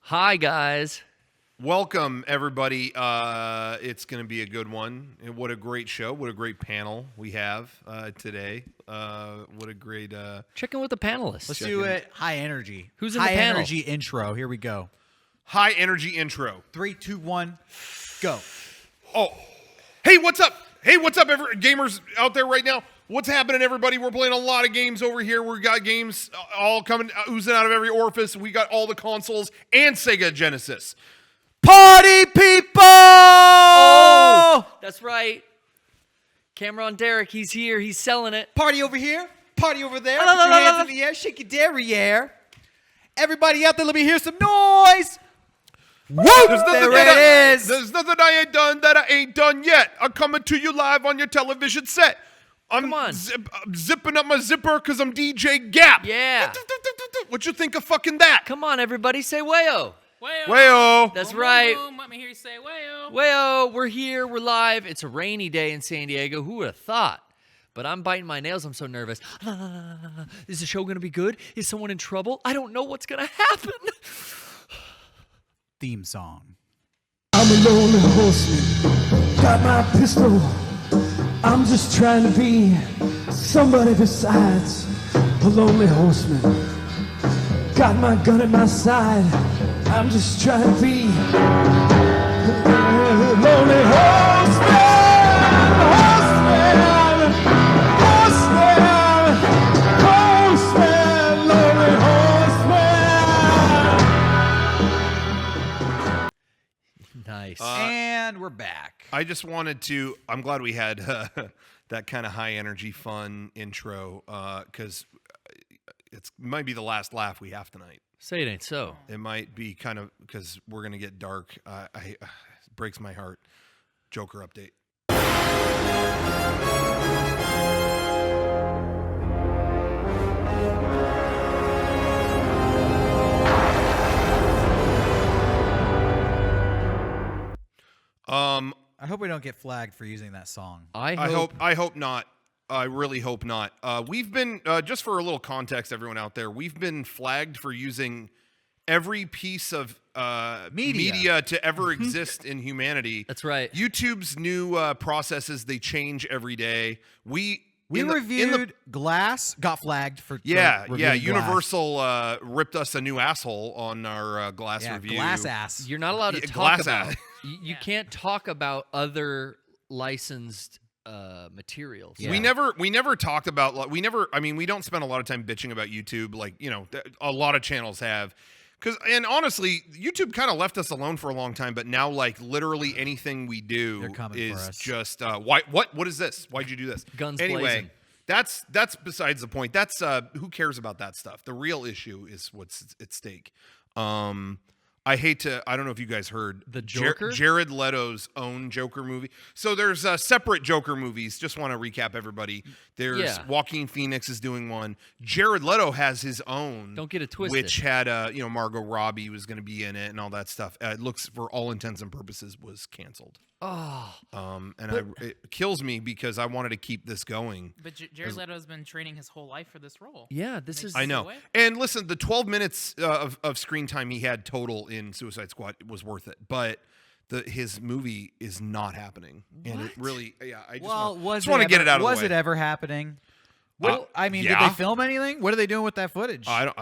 Hi, guys. Welcome, everybody. It's going to be a good one. And what a great show. What a great panel we have today. What a great... Check in with the panelists. Let's do it high energy. Who's in the panel? High energy intro. Here we go. high energy intro. 3, 2, 1, go. Oh, hey, what's up? Hey, what's up, gamers out there right now? What's happening, everybody? We're playing a lot of games over here. We got games all coming, oozing out of every orifice. We got all the consoles and Sega Genesis. Party people! Oh, that's right. Camera on Derek. He's here. He's selling it. Party over here. Party over there. Put your hands in the air. Shake your derriere. Everybody out there, let me hear some noise. Woo! There it is. There's nothing I ain't done that I ain't done yet. I'm coming to you live on your television set. Come on. Zipping up my zipper because I'm DJ Gap. Yeah. What you think of fucking that? Come on, everybody. Say wayo. Wayo. Wayo. That's Boom, right. boom, boom. Let me hear you say wayo. Wayo. We're here. We're live. It's a rainy day in San Diego. Who would have thought? But I'm biting my nails. I'm so nervous. Is the show going to be good? Is someone in trouble? I don't know what's going to happen. Theme song. I'm a lonely horseman, got my pistol. I'm just trying to be somebody besides a lonely horseman. Got my gun at my side, I'm just trying to be a lonely horseman, horseman, horseman, horseman, lonely horseman. Nice. And we're back. I just wanted to. I'm glad we had that kind of high energy, fun intro because it might be the last laugh we have tonight. Say it ain't so. It might be kind of because we're gonna get dark. It breaks my heart. Joker update. I hope we don't get flagged for using that song. I hope not. I really hope not. We've been just for a little context, everyone out there. We've been flagged for using every piece of media to ever exist in humanity. That's right. YouTube's new processes, they change every day. We reviewed Glass, got flagged for yeah. Glass. Universal ripped us a new asshole on our Glass review. Glass ass. You're not allowed to Yeah, talk glass about. ass. You can't talk about other licensed materials. Yeah. We never talked about we don't spend a lot of time bitching about YouTube like, a lot of channels have. And honestly, YouTube kind of left us alone for a long time, but now like literally anything we do is just what is this? Why'd you do this? Guns anyway, blazing. That's besides the point. That's who cares about that stuff? The real issue is what's at stake. I don't know if you guys heard the Joker? Jared Leto's own Joker movie. So there's separate Joker movies. Just want to recap everybody. There's Joaquin Phoenix is doing one. Jared Leto has his own. Don't get it twisted. Which had Margot Robbie was going to be in it and all that stuff. It looks for all intents and purposes was canceled. Oh. It kills me because I wanted to keep this going. But Jared Leto's been training his whole life for this role. Yeah, this is. I know. And listen, the 12 minutes of screen time he had total in Suicide Squad was worth it. But his movie is not happening. And it really, I just want to get it out of the way. Was it ever happening? Well, did they film anything? What are they doing with that footage? That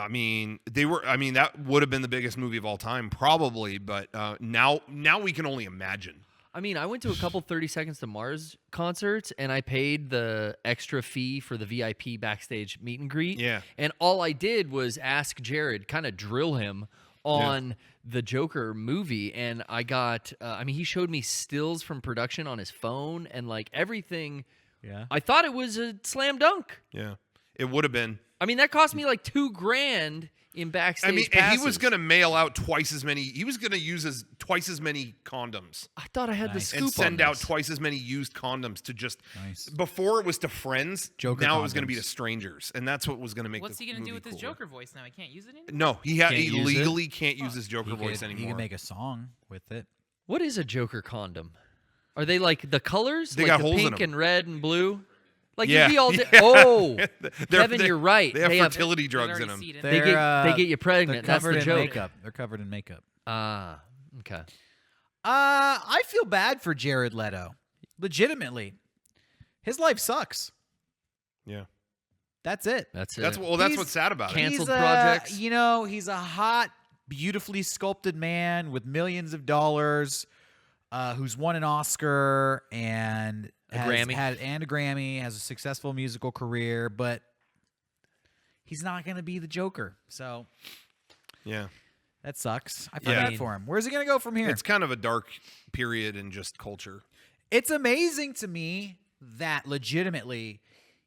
would have been the biggest movie of all time, probably. But now we can only imagine. I mean, I went to a couple 30 Seconds to Mars concerts, and I paid the extra fee for the VIP backstage meet and greet. Yeah. And all I did was ask Jared, kind of drill him on the Joker movie. And I got, he showed me stills from production on his phone and like everything. Yeah. I thought it was a slam dunk. Yeah. It would have been. I mean, that cost me like $2,000 in backstage passes. And he was going to mail out twice as many. He was going to use twice as many condoms. I thought I had the scoop and send on out this. twice as many used condoms to just before it was to friends. Joker now condoms. it was going to be to strangers, and that's what was going to make. What's he going to do with his cooler. Joker voice now? He can't use it anymore. No, he use legally can't use his Joker voice He anymore. can make a song with it. What is a Joker condom? Are they like the colors? They like got the holes in pink them. and red and blue? Like Yeah. you'd be all Yeah. Oh, Kevin, you're right. They have fertility drugs in them. Seeded. They get you pregnant. That's They're covered the in joke. makeup. They're covered in makeup. Okay. I feel bad for Jared Leto. Legitimately. His life sucks. Yeah. That's it. That's it. That's He's- what's sad about it. Canceled He's projects. he's a hot, beautifully sculpted man with millions of dollars, who's won an Oscar and A has Grammy. and a Grammy, has a successful musical career, but he's not going to be the Joker. So Yeah. that sucks. I feel Yeah. bad for him. Where's he going to go from here? It's kind of a dark period in just culture. It's amazing to me that legitimately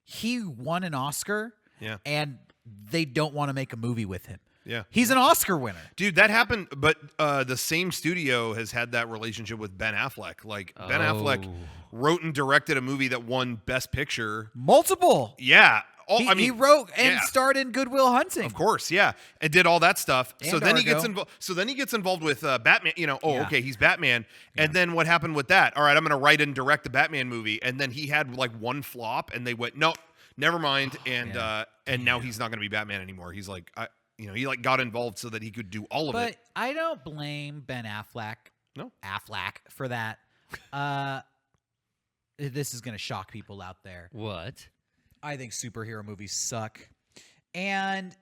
he won an Oscar Yeah. and they don't want to make a movie with him. Yeah. He's an Oscar winner. Dude, that happened, but the same studio has had that relationship with Ben Affleck. Like, Ben Affleck Oh. wrote and directed a movie that won Best Picture. Multiple. Yeah. He wrote and yeah. starred in Good Will Hunting. Of course, yeah, and did all that stuff. So And then he gets Argo. involved. So then he gets involved with Batman. You know, Yeah. okay, he's Batman. And then what happened with that? All right, I'm going to write and direct the Batman movie. And then he had like one flop, and they went, no, never mind. And now he's not going to be Batman anymore. He's like, he like got involved so that he could do all of But it. I don't blame Ben Affleck. No. Affleck for that. This is going to shock people out there. What? I think superhero movies suck. And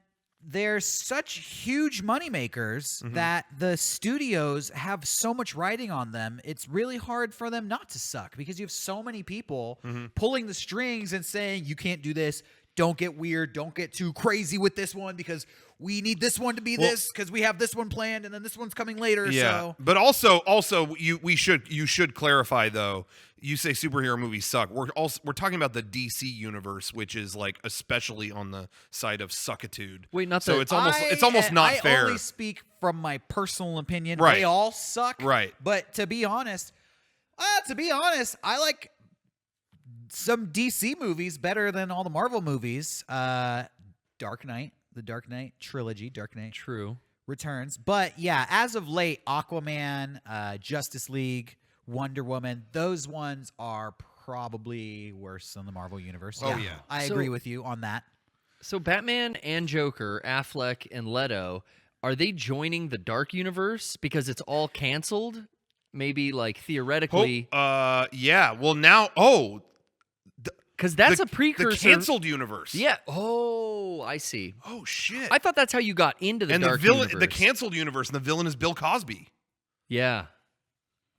they're such huge moneymakers that the studios have so much writing on them. It's really hard for them not to suck because you have so many people pulling the strings and saying, you can't do this. Don't get weird. Don't get too crazy with this one because we need this one to be this because we have this one planned and then this one's coming later. Yeah, So but also you should clarify though. You say superhero movies suck. We're talking about the DC universe, which is like especially on the side of suckitude. Wait, not so the- it's almost not I fair. only speak from my personal opinion. Right. They all suck. Right. But to be honest, I like some DC movies better than all the Marvel movies. Dark Knight, the Dark Knight trilogy, Dark Knight True. Returns. But yeah, as of late, Aquaman, Justice League, Wonder Woman, those ones are probably worse than the Marvel universe. Oh, yeah. I So- agree with you on that. So Batman and Joker, Affleck and Leto, are they joining the Dark Universe because it's all canceled? Maybe like theoretically, Yeah. Well, now because that's a precursor. The canceled universe. Yeah. Oh, I see. Oh shit. I thought that's how you got into the and Dark the villain, Universe. the canceled universe, and the villain is Bill Cosby. Yeah.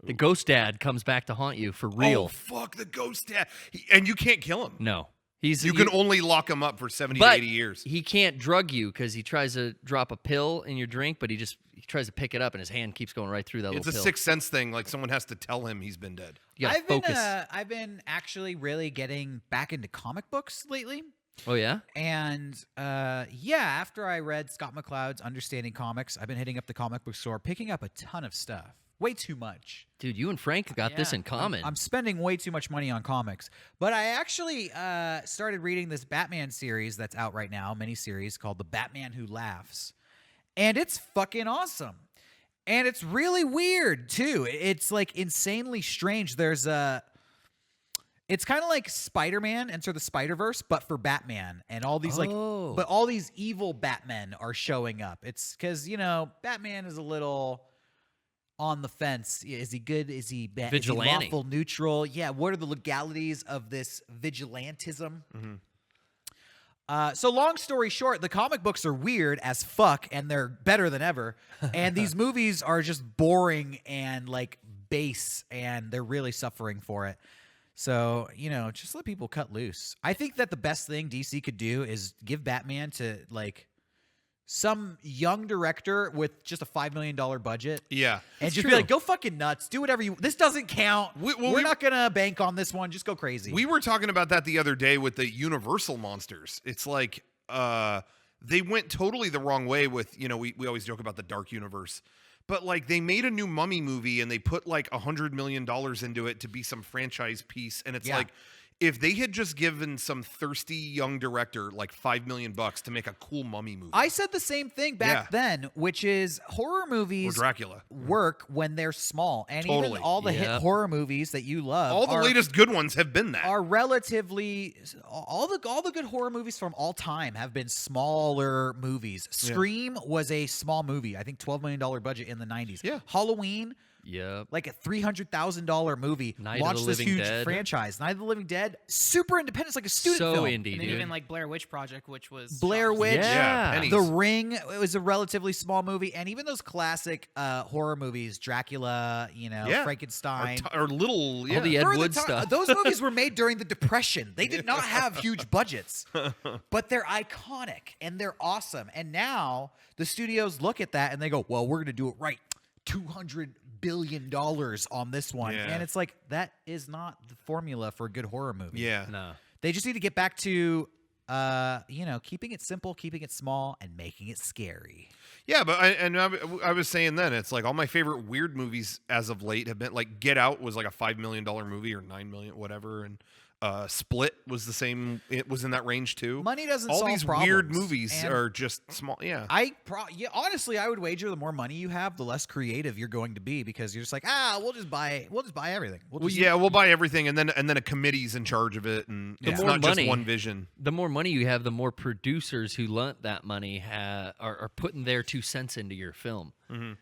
The ghost dad comes back to haunt you for real. Oh fuck, the ghost dad. And you can't kill him. No. You can only lock him up for 70 but to 80 years. he can't drug you because he tries to drop a pill in your drink, but he tries to pick it up and his hand keeps going right through that It's a little pill. sixth sense thing. Like someone has to tell him he's been dead. You gotta focus. I've been actually really getting back into comic books lately. Oh, yeah? And after I read Scott McCloud's Understanding Comics, I've been hitting up the comic book store, picking up a ton of stuff. Way too much. Dude, you and Frank got this Yeah. in common. I'm spending way too much money on comics. But I actually started reading this Batman series that's out right now, miniseries called The Batman Who Laughs. And it's fucking awesome. And it's really weird, too. It's like insanely strange. It's kind of like Spider-Man, Enter the Spider-Verse, but for Batman. And all these but all these evil Batmen are showing up. It's because, Batman is a little on the fence. Is he good? Is he bad? Vigilante. Is he lawful, neutral? Yeah, what are the legalities of this vigilantism? So long story short, the comic books are weird as fuck, and they're better than ever. And these movies are just boring and like base, and they're really suffering for it. So, just let people cut loose. I think that the best thing DC could do is give Batman to like some young director with just a $5 million budget. Yeah. And just true. be like, go fucking nuts. Do whatever you... This doesn't count. We're we- not going to bank on this one. Just go crazy. We were talking about that the other day with the Universal monsters. It's like they went totally the wrong way with, we always joke about the dark universe. But like they made a new Mummy movie and they put like $100 million into it to be some franchise piece. And it's Yeah. like, if they had just given some thirsty young director like $5 million to make a cool mummy movie. I said the same thing back then, which is horror or movies Dracula. work when they're small, and Totally. even all the hit Yep. horror movies that you love, All the latest good ones have been that. are relatively all the good horror movies from all time have been smaller movies. Scream was a small movie. I think $12 million budget in the 90s. Yeah. Halloween, Yep. like a $300,000 movie. Night of Watch the this Living huge Dead. franchise. Night of the Living Dead, super independent. It's like a student So film. indie, And then dude. even like Blair Witch Project, which was Blair shot- Witch, Yeah. pennies. The Ring, it was a relatively small movie, and even those classic horror movies, Dracula, Frankenstein. Or little, yeah. All the Ed For the Wood ti- stuff. Those movies were made during the Depression. They did not have huge budgets, but they're iconic and they're awesome. And now the studios look at that and they go, "Well, we're going to do it right. $200 billion on this one." Yeah. And it's like, that is not the formula for a good horror movie. Yeah. No. They just need to get back to, keeping it simple, keeping it small, and making it scary. Yeah, but I was saying then, it's like all my favorite weird movies as of late have been like Get Out was like a $5 million movie or $9 million, whatever, and Split was the same. It was in that range too. Money doesn't all solve these weird problems, movies and are just small. Yeah, honestly, I would wager the more money you have, the less creative you're going to be, because you're just like, we'll just buy everything. we'll buy everything, and then a committee's in charge of it, and it's more not money- just one vision. The more money you have, the more producers who lent that money are putting their 2 cents into your film. Mm-hmm.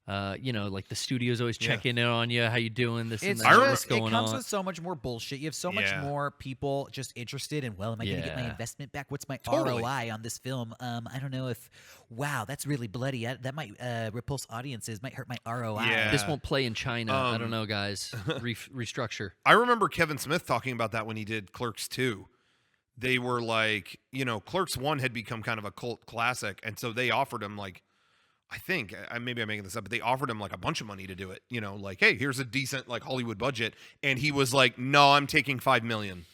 Like the studio's always checking in on you. How you doing? This and It's that. just, What's going it comes on? with so much more bullshit. You have so much Yeah. more people just interested in, well, am I going to get my Yeah. investment back? What's my Totally. ROI on this film? I don't know if, wow, that's really bloody. That might repulse audiences, might hurt my ROI. Yeah. This won't play in China. I don't know, guys. Restructure. I remember Kevin Smith talking about that when he did Clerks 2. They were like, Clerks 1 had become kind of a cult classic, and so they offered him like, I think, maybe I'm making this up, but they offered him like a bunch of money to do it. Like, hey, here's a decent like Hollywood budget, and he was like, no, I'm taking $5 million.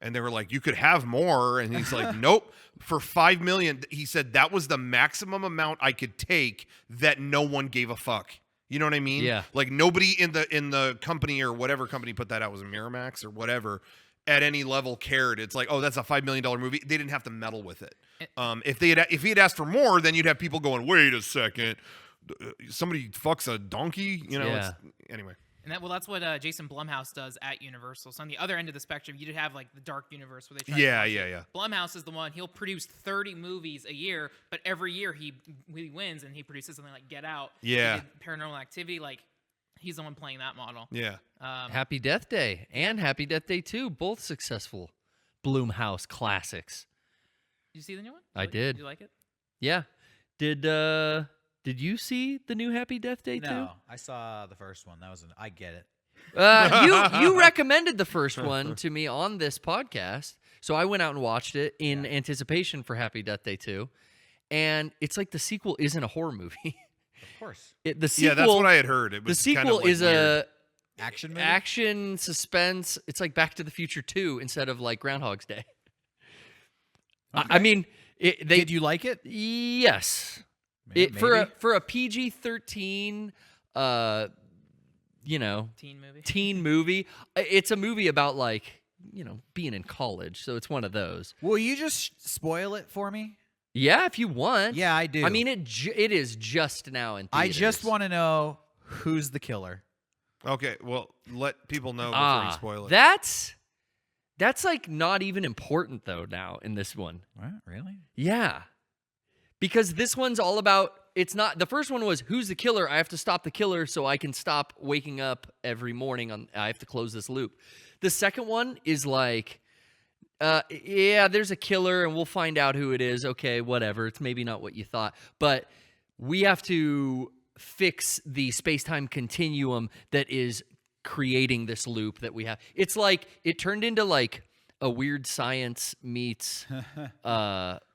And they were like, you could have more, and he's like, nope, for $5 million. He said that was the maximum amount I could take that no one gave a fuck. You know what I mean? Yeah. Like nobody in the company or whatever company put that out, was a Miramax or whatever, at any level cared. It's like, oh, that's a $5 million movie. They didn't have to meddle with it. If he had asked for more, then you'd have people going, wait a second, somebody fucks a donkey. Anyway. And that's what Jason Blumhouse does at Universal. So on the other end of the spectrum, you'd have like the dark universe where they try to Yeah, launch yeah, it. yeah. Blumhouse is the one, he'll produce 30 movies a year, but every year he wins and he produces something like Get Out. Yeah. He did Paranormal Activity, like he's the one playing that model. Yeah. Happy Death Day and Happy Death Day 2, both successful Blumhouse classics. Did you see the new one? I did. Did you like it? Yeah. Did you see the new Happy Death Day 2? No, I saw the first one. I get it. You recommended the first one to me on this podcast, so I went out and watched it in anticipation for Happy Death Day 2, and it's like the sequel isn't a horror movie. Of course. The sequel, Yeah, that's what I had heard. It the was sequel kind of like is weird. a Action movie? action suspense. It's like Back to the Future 2 instead of like Groundhog's Day. I mean, Did you like it? yes. Maybe. For a PG-13, teen movie. It's a movie about like being in college, so it's one of those. Will you just spoil it for me? Yeah, if you want. Yeah, I do. I mean, it is just now in I theaters. just want to know who's the killer. Okay, well, let people know before you spoil it. That's like not even important though now in this one. What? Really? Yeah. Because this one's all about, it's not, the first one was, who's the killer? I have to stop the killer so I can stop waking up every morning. I have to close this loop. The second one is like, there's a killer and we'll find out who it is. Okay, whatever. It's maybe not what you thought. But we have to fix the space-time continuum that is creating this loop that we have. It's like, it turned into like a Weird Science meets...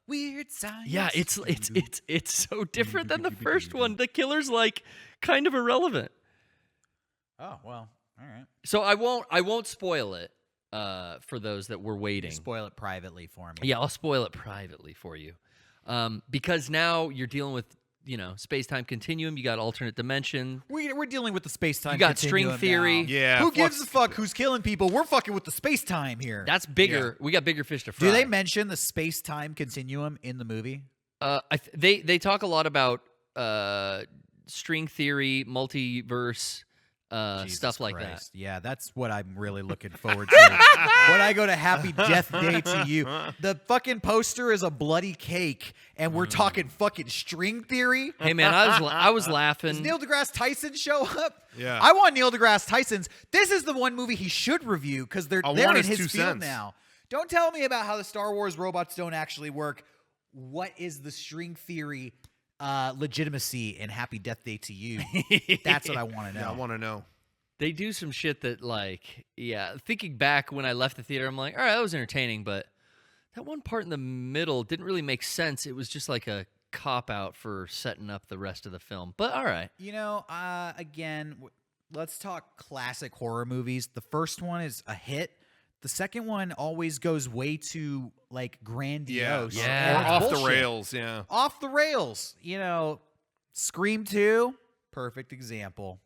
Weird science. Yeah, it's so different than the first one. The killer's like kind of irrelevant. Oh, well, all right. So I won't spoil it for those that were waiting. Spoil it privately for me. Yeah, I'll spoil it privately for you. Because now you're dealing with space-time continuum. You got alternate dimension. We're dealing with the space-time. You got string continuum theory. now. Yeah, Who gives flux- a fuck who's killing people? We're fucking with the space-time here. That's bigger. We got bigger fish to fry. Do they mention the space-time continuum in the movie? They talk a lot about string theory, multiverse, Jesus stuff like that. Christ. Yeah, that's what I'm really looking forward to. When I go to Happy Death Day to You, the fucking poster is a bloody cake, and we're talking fucking string theory. Hey man, I was Does laughing. Neil deGrasse Tyson show up? Yeah. I want Neil deGrasse Tyson's. This is the one movie he should review because they're I in want his his field 2 cents. now. Don't tell me about how the Star Wars robots don't actually work. What is the string theory legitimacy in Happy Death Day to You? That's what I want to know. Yeah, I want to know. They do some shit that, thinking back when I left the theater, I'm like, all right, that was entertaining, but that one part in the middle didn't really make sense. It was just like a cop-out for setting up the rest of the film. But all right. Again, let's talk classic horror movies. The first one is a hit. The second one always goes way too, grandiose. Yeah. Or and off the bullshit. rails, yeah. Off the rails. Scream 2, perfect example.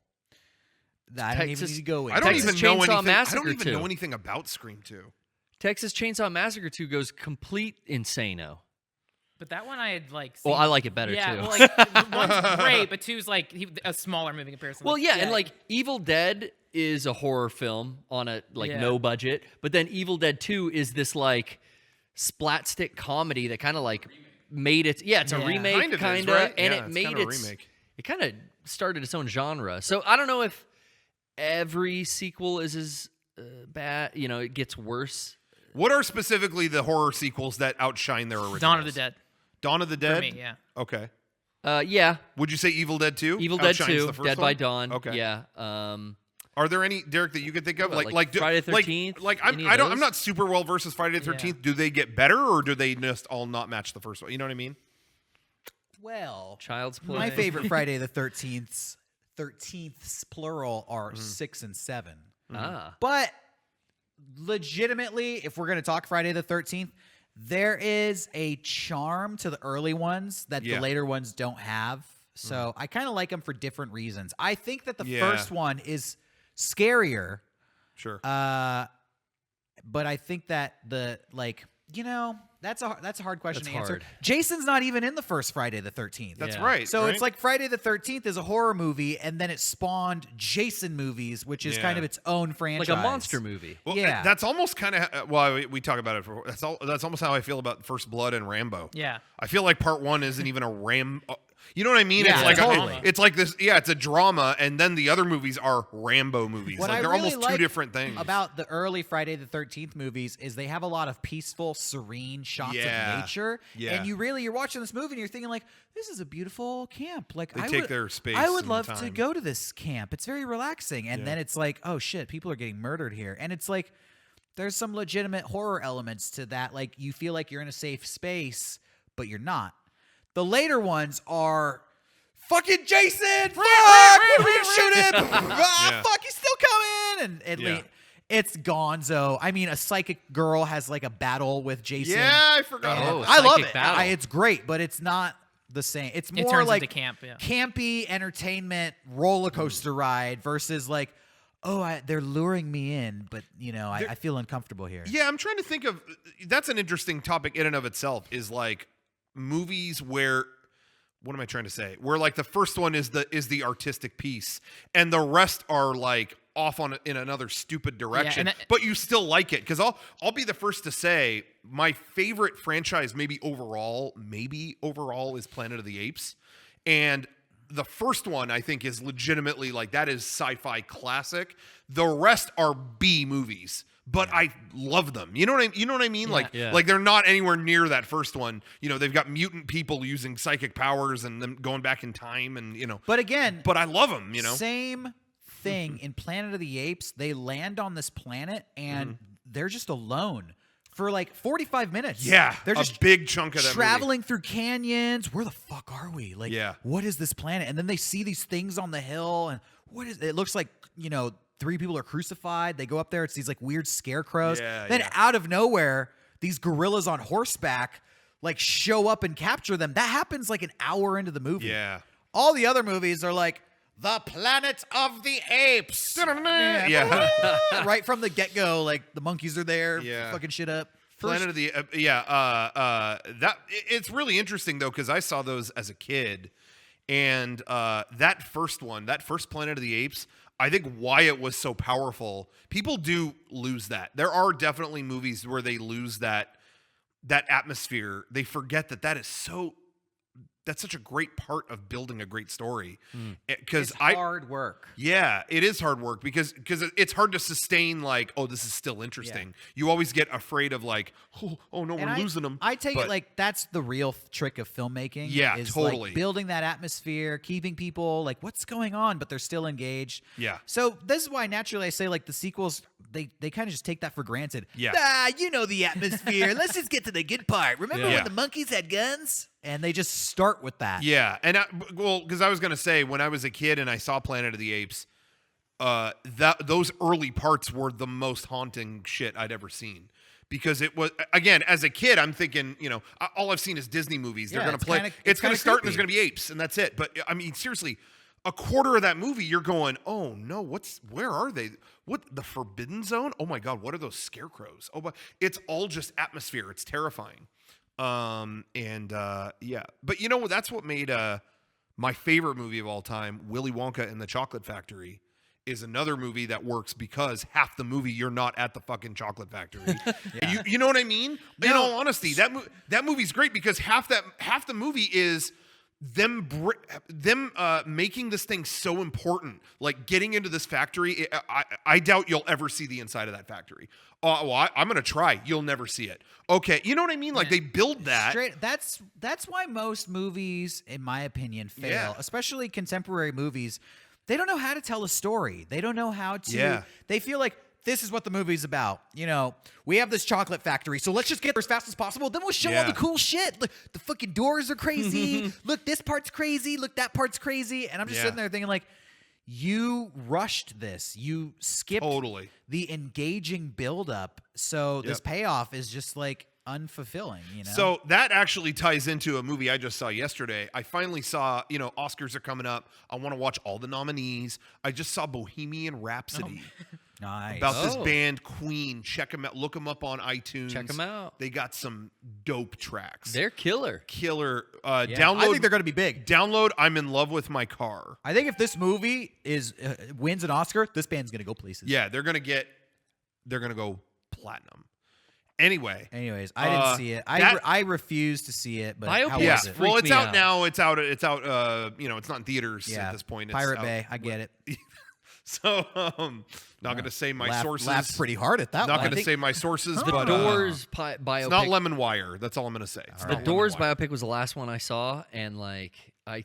I don't even Texas- need to go in. I don't Texas even know Chainsaw anything. I Massacre don't even 2. know anything about Scream 2. Texas Chainsaw Massacre 2 goes complete insano. But that one I had Well, seen- I like it better, yeah, too. Well, one's great, but two's a smaller movie in comparison. Well, yeah, and Evil Dead is a horror film on a no budget, but then Evil Dead 2 is this splat stick comedy that kind of made it. Yeah, it's a remake, Kind of, right? and Yeah, it it's made kinda a its. remake. It kind of started its own genre. So I don't know if every sequel is as bad. It gets worse. What are specifically the horror sequels that outshine their originals? Dawn of the Dead. Dawn of the Dead? For me, yeah. Okay. Yeah, Would you say Evil Dead 2? Evil Dead outshines 2, the first Dead one? by Dawn. Okay. Yeah. Are there any, Derek, that you could think of? What, like Friday the 13th? Any of I'm those? not super well versed with Friday the 13th. Yeah. Do they get better, or do they just all not match the first one? You know what I mean? Well, Child's Play. my favorite Friday the 13th, 13ths plural are 6 and 7. Ah. But legitimately, if we're going to talk Friday the 13th, there is a charm to the early ones that the Yeah. later ones don't have. So I kind of like them for different reasons. I think that the Yeah. first one is scarier, Sure. but I think that that's a hard question That's to answer. hard. Jason's not even in the first Friday the 13th. That's Yeah. right. So right? it's like Friday the 13th is a horror movie, and then it spawned Jason movies, which is kind Yeah. of its own franchise. Like a monster movie. Well, yeah. that's almost kind of we talk about it. That's almost how I feel about First Blood and Rambo. Yeah. I feel like part 1 isn't even a You know what I mean? Yeah, it's like totally. it's like this. Yeah, it's a drama, and then the other movies are Rambo movies. What Like I they're really almost two like different things. about the early Friday the 13th movies is they have a lot of peaceful, serene shots Yeah. of nature. Yeah. And you're watching this movie and you're thinking this is a beautiful camp. They I take would, their space I would and love to time. go to this camp. It's very relaxing. And then it's like, oh shit, people are getting murdered here. And it's like there's some legitimate horror elements to that. Like you feel like you're in a safe space, but you're not. The later ones are fucking Jason! Fuck! We're gonna shoot him! Yeah. Fuck, he's still coming! And Yeah. it's gonzo. I mean, a psychic girl has a battle with Jason. Yeah, I forgot. Oh, about I love psychic it. battle. It's great, but it's not the same. It's It more turns like into camp, yeah. campy entertainment roller coaster ride versus they're luring me in, but I feel uncomfortable here. Yeah, I'm trying to think of. That's an interesting topic in and of itself. Is movies where. What am I trying to say? Where the first one is the artistic piece, and the rest are off in another stupid direction. and but you still like it because I'll be the first to say my favorite franchise maybe overall is Planet of the Apes, and the first one I think is legitimately that is sci-fi classic. The rest are B movies. But I love them. You know what I mean? Yeah. Like they're not anywhere near that first one. They've got mutant people using psychic powers and them going back in time and But again, But I love them, Same thing in Planet of the Apes. They land on this planet and they're just alone for 45 minutes. Yeah, they're a just big chunk of that movie. traveling through canyons. Where the fuck are we? Yeah. What is this planet? And then they see these things on the hill, and what is it? Looks like 3 people are crucified. They go up there. It's these weird scarecrows. Yeah, Then yeah. out of nowhere, these gorillas on horseback like show up and capture them. That happens like an hour into the movie. Yeah. All the other movies are like the Planet of the Apes. Yeah. Right from the get-go, like the monkeys are there, Yeah. fucking shit up. Planet of the it's really interesting though because I saw those as a kid, and that first Planet of the Apes, I think why it was so powerful. People do lose that. There are definitely movies where they lose that atmosphere. They forget that's such a great part of building a great story. Because It's hard work. Yeah, it is hard work because it's hard to sustain like, oh, this is still interesting. You always get afraid of like, oh no, we're losing them. I take But- it like that's the real trick of filmmaking. Yeah, is totally. Like building that atmosphere, keeping people like, what's going on, but they're still engaged. Yeah. So this is why naturally I say like the sequels, they kind of just take that for granted. Yeah. You know the atmosphere. Let's just get to the good part. Remember Yeah. when the monkeys had guns? And they just start with that. Yeah, and because I was gonna say when I was a kid and I saw Planet of the Apes, those early parts were the most haunting shit I'd ever seen. Because it was, again, as a kid, I'm thinking, all I've seen is Disney movies. They're Yeah, gonna it's play. kinda- It's it's gonna kinda start and there's creepy. gonna be apes, and that's it. But I mean, seriously, a quarter of that movie, you're going, oh no, where are they? What, the Forbidden Zone? Oh my God, what are those scarecrows? Oh, but it's all just atmosphere. It's terrifying. Yeah, but that's what made my favorite movie of all time, Willy Wonka and the Chocolate Factory, is another movie that works because half the movie you're not at the fucking chocolate factory. You know what I mean? In all honesty, that movie's great because half the movie is them making this thing so important, like getting into this factory. I doubt you'll ever see the inside of that factory. I'm gonna try. You'll never see it. Okay, you know what I mean? Like they build that. That's why most movies, in my opinion, fail. Yeah. Especially contemporary movies. They don't know how to tell a story. They don't know how to. Yeah. They feel like this is what the movie's about. We have this chocolate factory, so let's just get there as fast as possible. Then we'll show all the cool shit. Look, the fucking doors are crazy. Look, this part's crazy. Look, that part's crazy. And I'm just sitting there thinking like, you rushed this. You skipped Totally. the engaging buildup. So this payoff is just like unfulfilling, So that actually ties into a movie I just saw yesterday. I finally saw, Oscars are coming up. I want to watch all the nominees. I just saw Bohemian Rhapsody. Nice. About this band Queen. Check them out. Look them up on iTunes. Check 'em out. They got some dope tracks. They're killer. Download. I think they're going to be big. Download I'm in love with my car. I think if this movie wins an Oscar, this band's going to go places. Yeah, they're going to go platinum. Anyways, I didn't see it. I refuse to see it. But how Biopics was it? freak well, it's me out out. now. It's out. It's not in theaters at this point. It's Pirate out. Bay. I get it. So, not going to say my sources. Laughs pretty hard at that Not one. going to say my sources. The but, Doors biopic. It's not Lemon Wire. That's all I'm going to say. It's The not Doors Lemon Wire. biopic was the last one I saw, and I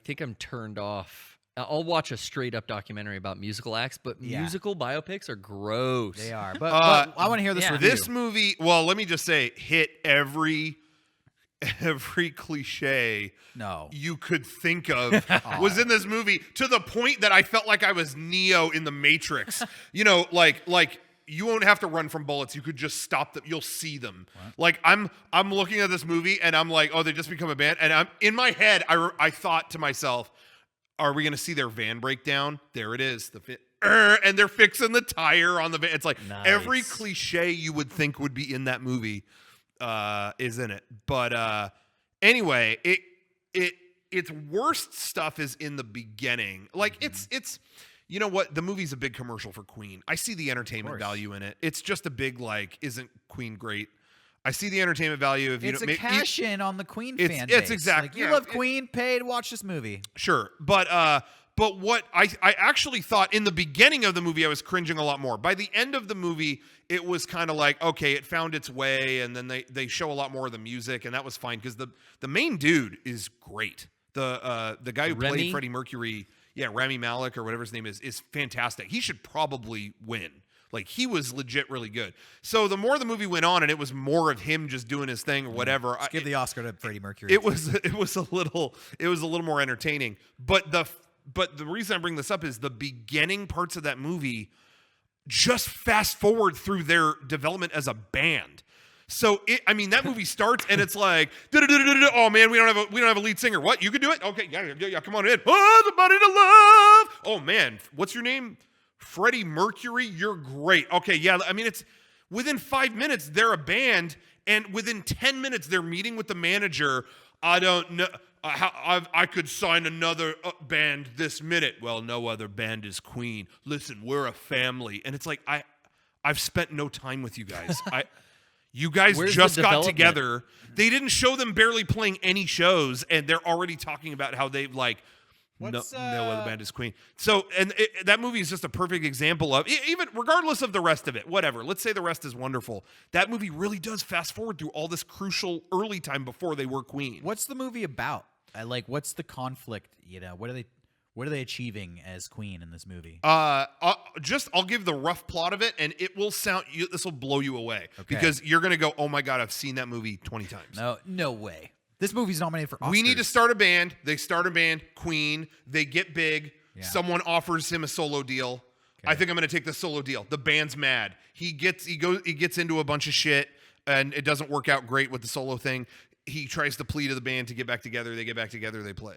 think I'm turned off. I'll watch a straight up documentary about musical acts, but musical biopics are gross. They are. But I want to hear this review. This movie, well, let me just say, hit every cliche you could think of was in this movie, to the point that I felt like I was Neo in the Matrix. Like you won't have to run from bullets. You could just stop them. You'll see them. What? Like I'm looking at this movie and I'm like, oh, they just become a band. And I'm in my head, I thought to myself, are we going to see their van break down? There it is. And they're fixing the tire on the van. It's like every cliche you would think would be in that movie is in it. But anyway, its worst stuff is in the beginning. Like it's you know what? The movie's a big commercial for Queen. I see the entertainment value in it. It's just a big isn't Queen great? I see the entertainment value of It's a cash in on the Queen fan base. It's exactly. Like, you love Queen, pay to watch this movie. Sure, but what I actually thought in the beginning of the movie, I was cringing a lot more. By the end of the movie, it was kind of like, okay, it found its way, and then they show a lot more of the music, and that was fine because the main dude is great. The guy who played Freddie Mercury, Rami Malek or whatever his name is fantastic. He should probably win. Like, he was legit really good. So the more the movie went on and it was more of him just doing his thing or whatever. Let's give the Oscar to Freddie Mercury. It was a little more entertaining. But the reason I bring this up is the beginning parts of that movie just fast forward through their development as a band. So I mean, that movie starts and it's like, oh man, we don't have a lead singer. What? You can do it? Okay, yeah, come on in. Oh, somebody to love. Oh man, what's your name? Freddie Mercury. You're great. Okay, yeah. I mean, it's within 5 minutes they're a band, and within 10 minutes they're meeting with the manager. I don't know. I could sign another band this minute. Well, no other band is Queen. Listen, we're a family, and it's like I've spent no time with you guys. You guys Where's just the got development? together. They didn't show them barely playing any shows, and they're already talking about how they've like. No other band is Queen. So, and that movie is just a perfect example of, even regardless of the rest of it, whatever. Let's say the rest is wonderful. That movie really does fast forward through all this crucial early time before they were Queen. What's the movie about? Like, what's the conflict? You know, what are they achieving as Queen in this movie? I'll give the rough plot of it, and it will sound. This will blow you away because you're gonna go, oh my god, I've seen that movie 20 times. No way. This movie's nominated for Oscars. We need to start a band. They start a band. Queen. They get big. Yeah. Someone offers him a solo deal. Okay. I think I'm going to take the solo deal. The band's mad. He gets into a bunch of shit, and it doesn't work out great with the solo thing. He tries to plead to the band to get back together. They get back together. They play.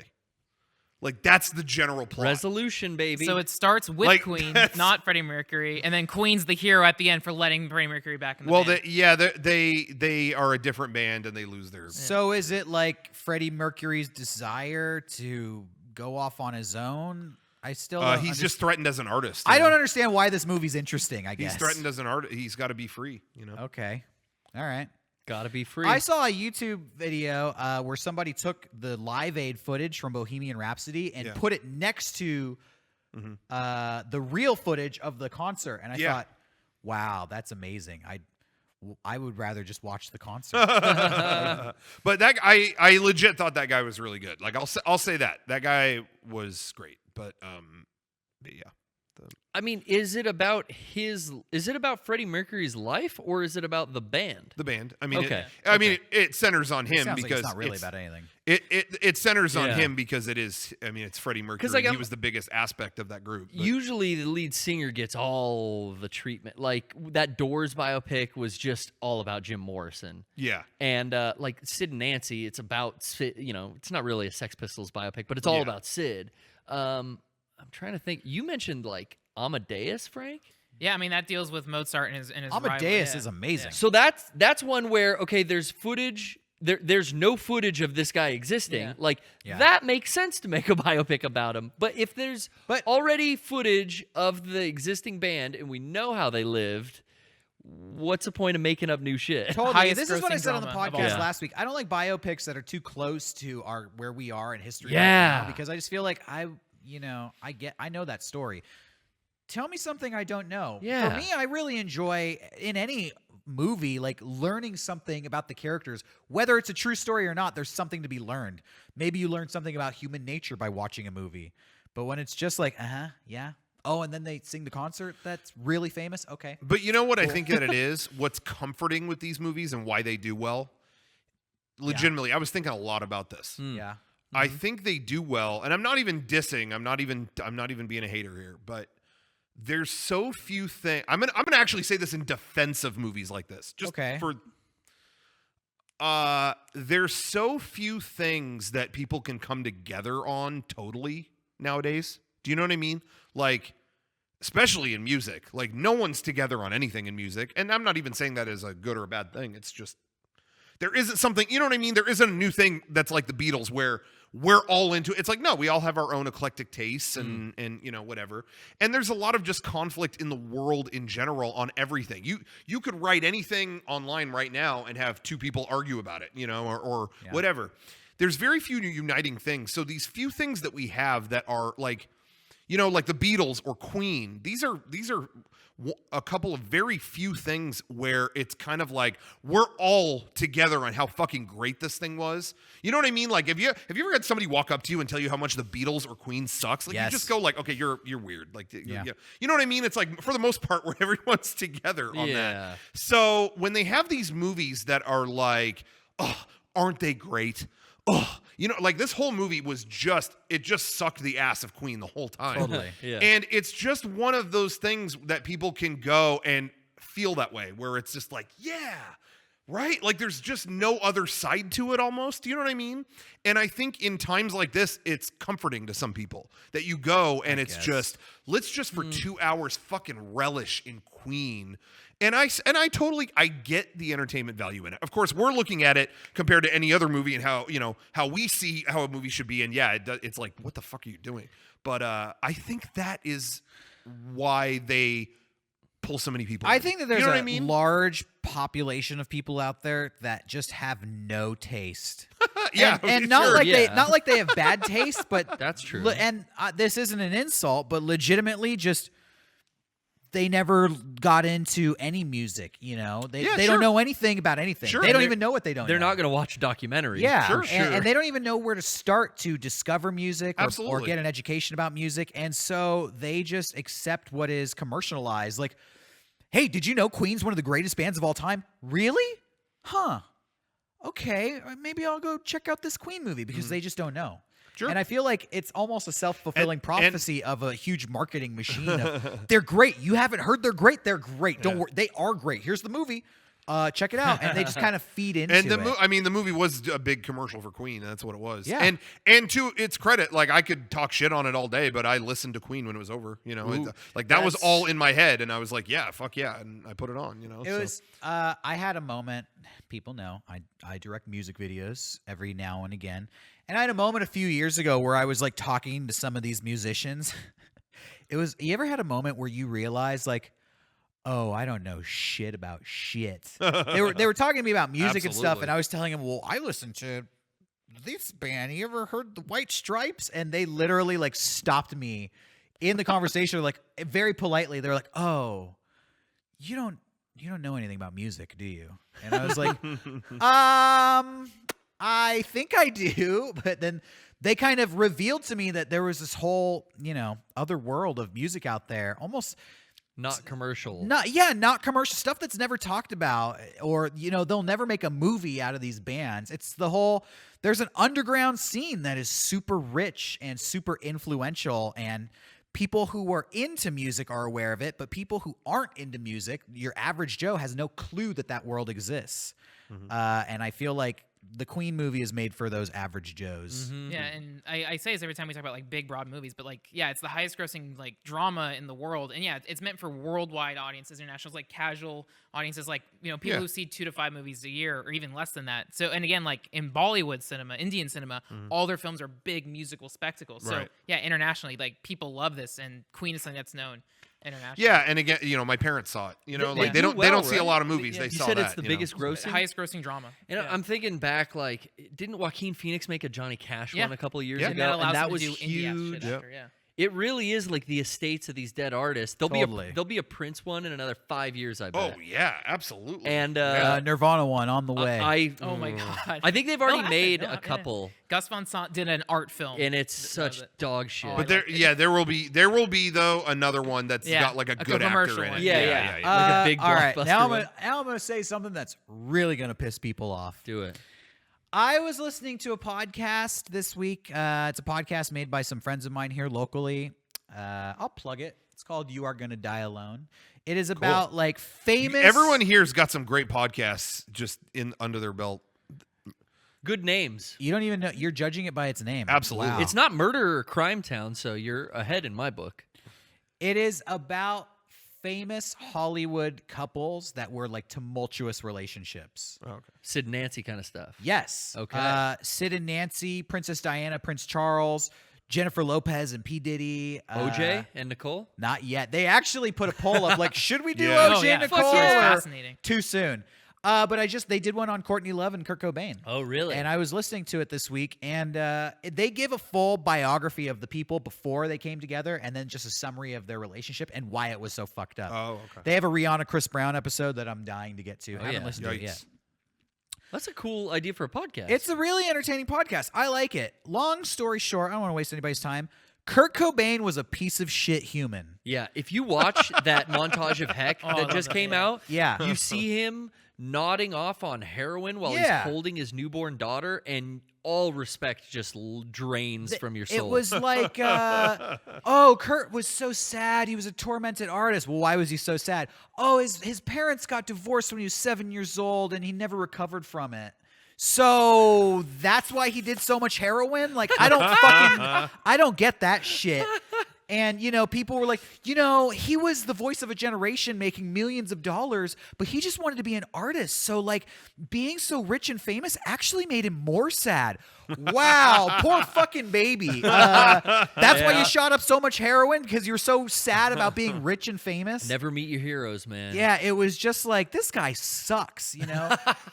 Like, that's the general plot. Resolution, baby. So it starts with Like, Queen, that's- not Freddie Mercury, and then Queen's the hero at the end for letting Freddie Mercury back in the band. They are a different band, and they lose their. So is it like Freddie Mercury's desire to go off on his own? I still don't He's just threatened as an artist. I you don't know? understand why this movie's interesting, I guess. He's threatened as an artist. He's got to be free, you know? Okay. All right. Gotta be free. I saw a YouTube video where somebody took the Live Aid footage from Bohemian Rhapsody and put it next to the real footage of the concert, and I thought, "Wow, that's amazing." I would rather just watch the concert. But that I legit thought that guy was really good. Like I'll say that guy was great. But yeah. I mean, is it about Freddie Mercury's life, or is it about the band? The band. I mean, Okay. It centers on him Sounds because like it's not really about anything. It centers on Yeah. him because it is. I mean, it's Freddie Mercury. like, he was the biggest aspect of that group. But Usually the lead singer gets all the treatment. Like that Doors biopic was just all about Jim Morrison. yeah, And like Sid and Nancy, it's about Sid, it's not really a Sex Pistols biopic, but it's all about Sid. I'm trying to think. You mentioned like Amadeus, Frank? Yeah, I mean that deals with Mozart and his Amadeus rival, is amazing. So that's one where there's footage. There's no footage of this guy existing. Yeah. Like Yeah. that makes sense to make a biopic about him. But if there's already footage of the existing band and we know how they lived, what's the point of making up new shit? Totally. Highest This is what I grossing said on the drama of all podcast time. last week. I don't like biopics that are too close to where we are in history Yeah. right now, because I just feel like I know that story. Tell me something I don't know. Yeah. For me, I really enjoy in any movie like learning something about the characters, whether it's a true story or not. There's something to be learned. Maybe you learn something about human nature by watching a movie, but when it's just like, yeah, oh, and then they sing the concert that's really famous. Okay, but you know what I think that it is. What's comforting with these movies and why they do well. Legitimately, I was thinking a lot about this. yeah. I think they do well, and I'm not even dissing. I'm not even being a hater here, but there's so few things. I'm gonna actually say this in defense of movies like this. Just Okay. for there's so few things that people can come together on totally nowadays. Do you know what I mean? Like, especially in music. Like, no one's together on anything in music, and I'm not even saying that as a good or a bad thing. It's just there isn't something, you know what I mean? There isn't a new thing that's like the Beatles where we're all into it. It's like, no, we all have our own eclectic tastes and whatever. And there's a lot of just conflict in the world in general on everything. You could write anything online right now and have two people argue about it, or whatever. There's very few uniting things. So these few things that we have that are like, like the Beatles or Queen, these are a couple of very few things where it's kind of like we're all together on how fucking great this thing was. You know what I mean? Like, have you ever had somebody walk up to you and tell you how much the Beatles or Queen sucks? Like, Yes. you just go like, okay, you're weird. Like, Yeah. you know what I mean? It's like for the most part where everyone's together on Yeah. that. So when they have these movies that are like, oh, aren't they great? Oh, like this whole movie was just sucked the ass of Queen the whole time. Totally. Yeah. And it's just one of those things that people can go and feel that way, where it's just like, yeah, Right? Like there's just no other side to it almost. You know what I mean? And I think in times like this, it's comforting to some people that you go and it's just, let's just for 2 hours fucking relish in Queen. And I totally, I get the entertainment value in it. Of course, we're looking at it compared to any other movie and how, you know, how we see how a movie should be. And yeah, it's like, what the fuck are you doing? But I think that is why they pull so many people. I think that there's you know a what I mean? large population of people out there that just have no taste. Yeah, and not sure. like Yeah. not like they have bad taste, but That's true. And this isn't an insult, but legitimately, just they never got into any music. You know, they Yeah, don't sure. know anything about anything. Sure. They don't They're- even know what they don't. They're know. not going to watch a documentary. Yeah, Sure, and, sure. and they don't even know where to start to discover music or Absolutely. get an education about music, and so they just accept what is commercialized. Like, hey, did you know Queen's one of the greatest bands of all time? Really? Huh. Okay, maybe I'll go check out this Queen movie because they just don't know. Sure. And I feel like it's almost a self-fulfilling And- prophecy of a huge marketing machine. Of, they're great. You haven't heard they're great. They're great. Don't worry. They are great. Here's the movie. Check it out. And they just kind of feed into And it. I mean, the movie was a big commercial for Queen. That's what it was. Yeah. And to its credit, like I could talk shit on it all day, but I listened to Queen when it was over. You know, Ooh, like that was that's- all in my head, and I was like, yeah, fuck yeah, and I put it on. You know, It was. I had a moment. People know I direct music videos every now and again, and I had a moment a few years ago where I was like talking to some of these musicians. It was. You ever had a moment where you realize like, oh, I don't know shit about shit. They were talking to me about music and stuff, Absolutely. and I was telling them, well, I listen to this band. You ever heard the White Stripes? And they literally like stopped me in the conversation, like very politely. They're like, oh, you don't know anything about music, do you? And I was like, I think I do. But then they kind of revealed to me that there was this whole, other world of music out there, almost Not commercial. not commercial stuff that's never talked about, or they'll never make a movie out of these bands. It's the whole, there's an underground scene that is super rich and super influential, and people who are into music are aware of it, but people who aren't into music, your average Joe, has no clue that world exists. And I feel like the Queen movie is made for those average Joes. Yeah, and I say this every time we talk about like big, broad movies, but like, yeah, it's the highest grossing like drama in the world, and yeah, it's meant for worldwide audiences, internationals, like casual audiences, like people Yeah. who see 2 to 5 movies a year or even less than that. So, and again, like in Bollywood cinema, Indian cinema, all their films are big musical spectacles. So Right. yeah, internationally, like people love this, and Queen is something that's known internationally. yeah. And again, my parents saw it. Like they do don't see a well, lot of right? movies. Yeah, They you saw said that. it's the you know? biggest grossing. highest grossing drama. And Yeah. I'm thinking back, like, didn't Joaquin Phoenix make a Johnny Cash Yeah. one a couple of years Yeah. and that ago? allows And that them was to do indie ass huge. shit after, yeah. It really is like the estates of these dead artists. Totally. There'll be a Prince one in another 5 years, I bet. Oh yeah, absolutely. And Nirvana one on the way. Oh my god. I think they've No, already happen. made No, a yeah. couple, Gus Van Sant did an art film, and it's that does such it. dog shit. Oh, but I there will be though another one that's Yeah, got like a like a good actor commercial in it. one. Yeah. Like a big all right, blockbuster now I'm one. gonna say something that's really gonna piss people off. Do it. I was listening to a podcast this week. It's a podcast made by some friends of mine here locally. I'll plug it. It's called "You Are Gonna Die Alone." It is about like famous. Everyone here's got some great podcasts just in under their belt. Good names. You don't even know. You're judging it by its name. Absolutely. Wow. It's not Murder or Crime Town, so you're ahead in my book. It is about famous Hollywood couples that were like tumultuous relationships. Okay. Sid and Nancy kind of stuff. Yes. Okay. Sid and Nancy, Princess Diana, Prince Charles, Jennifer Lopez and P. Diddy. OJ and Nicole? Not yet. They actually put a poll up like, should we do Yeah. OJ Oh, yeah. and Fuck Nicole? yeah. or Fascinating. Too soon. But they did one on Courtney Love and Kurt Cobain. Oh, really? And I was listening to it this week, and they give a full biography of the people before they came together, and then just a summary of their relationship and why it was so fucked up. Oh, okay. They have a Rihanna Chris Brown episode that I'm dying to get to. Oh, I haven't yeah. listened to it Yikes. yet. That's a cool idea for a podcast. It's a really entertaining podcast. I like it. Long story short, I don't want to waste anybody's time. Kurt Cobain was a piece of shit human. Yeah, if you watch that montage of Heck I that love just that, came yeah. out, Yeah. you see him nodding off on heroin while he's Yeah. holding his newborn daughter, and all respect just drains from your soul. It was like, oh, Kurt was so sad. He was a tormented artist. Well, why was he so sad? Oh, his parents got divorced when he was 7 years old, and he never recovered from it. So that's why he did so much heroin? Like, I don't get that shit. And, people were like, he was the voice of a generation making millions of dollars, but he just wanted to be an artist. So, like, being so rich and famous actually made him more sad. Wow, poor fucking baby. That's why you shot up so much heroin, because you're so sad about being rich and famous. Never meet your heroes, man. Yeah, it was just like, this guy sucks,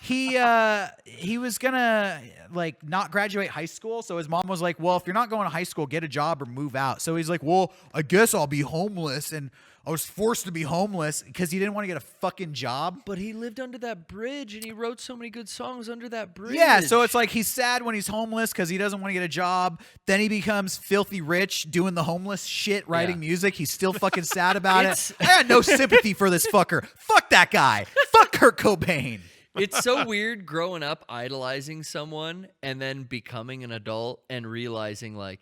He was gonna like not graduate high school, so his mom was like, well, if you're not going to high school, get a job or move out. So he's like, well, I guess I'll be homeless, and I was forced to be homeless because he didn't want to get a fucking job. But he lived under that bridge, and he wrote so many good songs under that bridge. Yeah, so it's like he's sad when he's homeless because he doesn't want to get a job. Then he becomes filthy rich doing the homeless shit, writing music. He's still fucking sad about it. I had no sympathy for this fucker. Fuck that guy. Fuck Kurt Cobain. It's so weird growing up idolizing someone and then becoming an adult and realizing, like,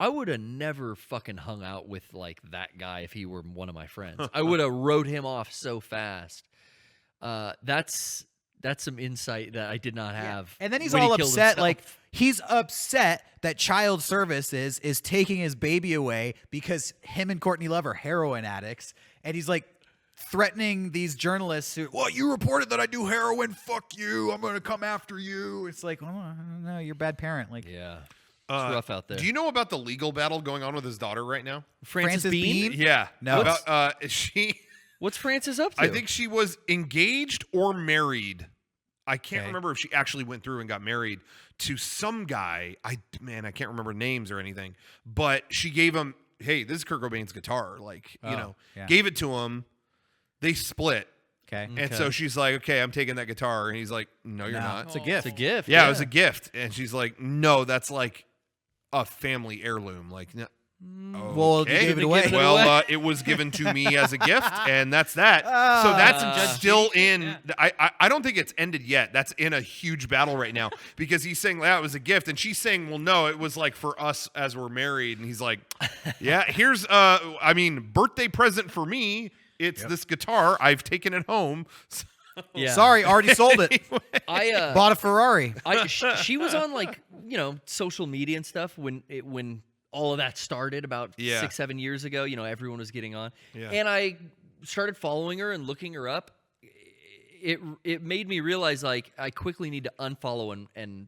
I would have never fucking hung out with, like, that guy if he were one of my friends. I would have wrote him off so fast. That's some insight that I did not have. And then he's when he all killed upset. himself. Like, he's upset that Child Services is taking his baby away because him and Courtney Love are heroin addicts. And he's like threatening these journalists who, well, you reported that I do heroin. Fuck you. I'm going to come after you. It's like, oh, no, you're a bad parent. Like, yeah. It's rough out there. Do you know about the legal battle going on with his daughter right now? Frances Bean? Yeah. No. About, she... What's Frances up to? I think she was engaged or married. I can't Okay. remember if she actually went through and got married to some guy. I can't remember names or anything. But she gave him, hey, this is Kurt Cobain's guitar. Like, yeah. gave it to him. They split. okay. And so she's like, okay, I'm taking that guitar. And he's like, no, you're No, not. it's a gift. It's a gift. Yeah, it was a gift. And she's like, no, that's like a family heirloom. Like, no. Well, you Okay. gave it away. Well, it was given to me as a gift, and that's that. So that's still in. I don't think it's ended yet. That's in a huge battle right now because he's saying that it was a gift, and she's saying, well, no, it was like for us as we're married. And he's like, yeah, here's birthday present for me. It's this guitar. I've taken it home. Yeah. Sorry, already sold it. I Bought a Ferrari. she was on, like, social media and stuff when all of that started about 6-7 years ago. Everyone was getting on, and I started following her and looking her up. It made me realize, like, I quickly need to unfollow and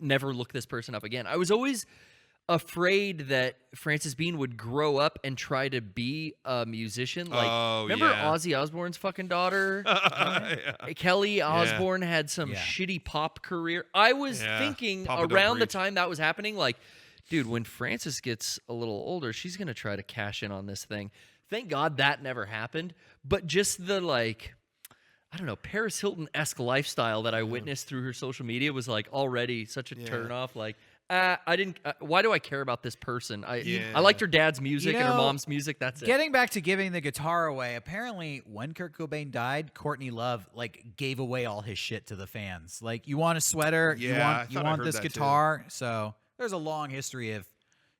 never look this person up again. I was always afraid that Frances Bean would grow up and try to be a musician. Like, remember Ozzy Osbourne's fucking daughter? Kelly Osbourne had some shitty pop career. I was thinking Papa Don't around the Preach. time that was happening, like, dude, when Frances gets a little older, she's going to try to cash in on this thing. Thank God that never happened. But just the, like, I don't know, Paris Hilton-esque lifestyle that I witnessed through her social media was, like, already such a turnoff. Like, I didn't. Why do I care about this person? I liked her dad's music and her mom's music. That's it. Getting back to giving the guitar away, apparently when Kurt Cobain died, Courtney Love gave away all his shit to the fans. Like, you want a sweater, you I want heard this that too. guitar. So there's a long history of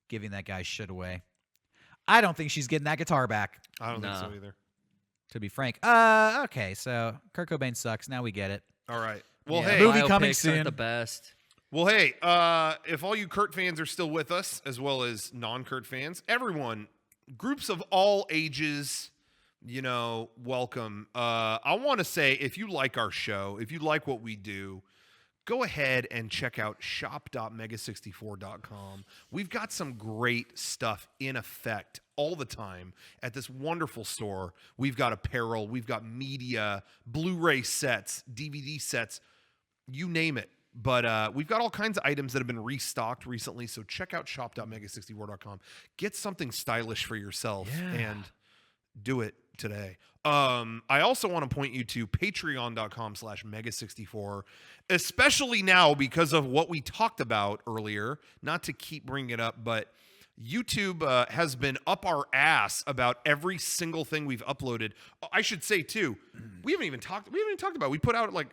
giving that guy shit away. I don't think she's getting that guitar back, I don't think so either. to be frank. Okay, so Kurt Cobain sucks. Now we get it. All right. Well, Yeah. hey, Movie Biopics coming aren't soon. the best. Well, hey, if all you Kurt fans are still with us, as well as non-Kurt fans, everyone, groups of all ages, welcome. I want to say, if you like our show, if you like what we do, go ahead and check out shop.mega64.com. We've got some great stuff in effect all the time at this wonderful store. We've got apparel, we've got media, Blu-ray sets, DVD sets, you name it. But we've got all kinds of items that have been restocked recently, so check out shop.mega64.com. Get something stylish for yourself and do it today. I also want to point you to patreon.com/mega64, especially now because of what we talked about earlier. Not to keep bringing it up, but YouTube has been up our ass about every single thing we've uploaded. I should say too, we haven't even talked about. We put out like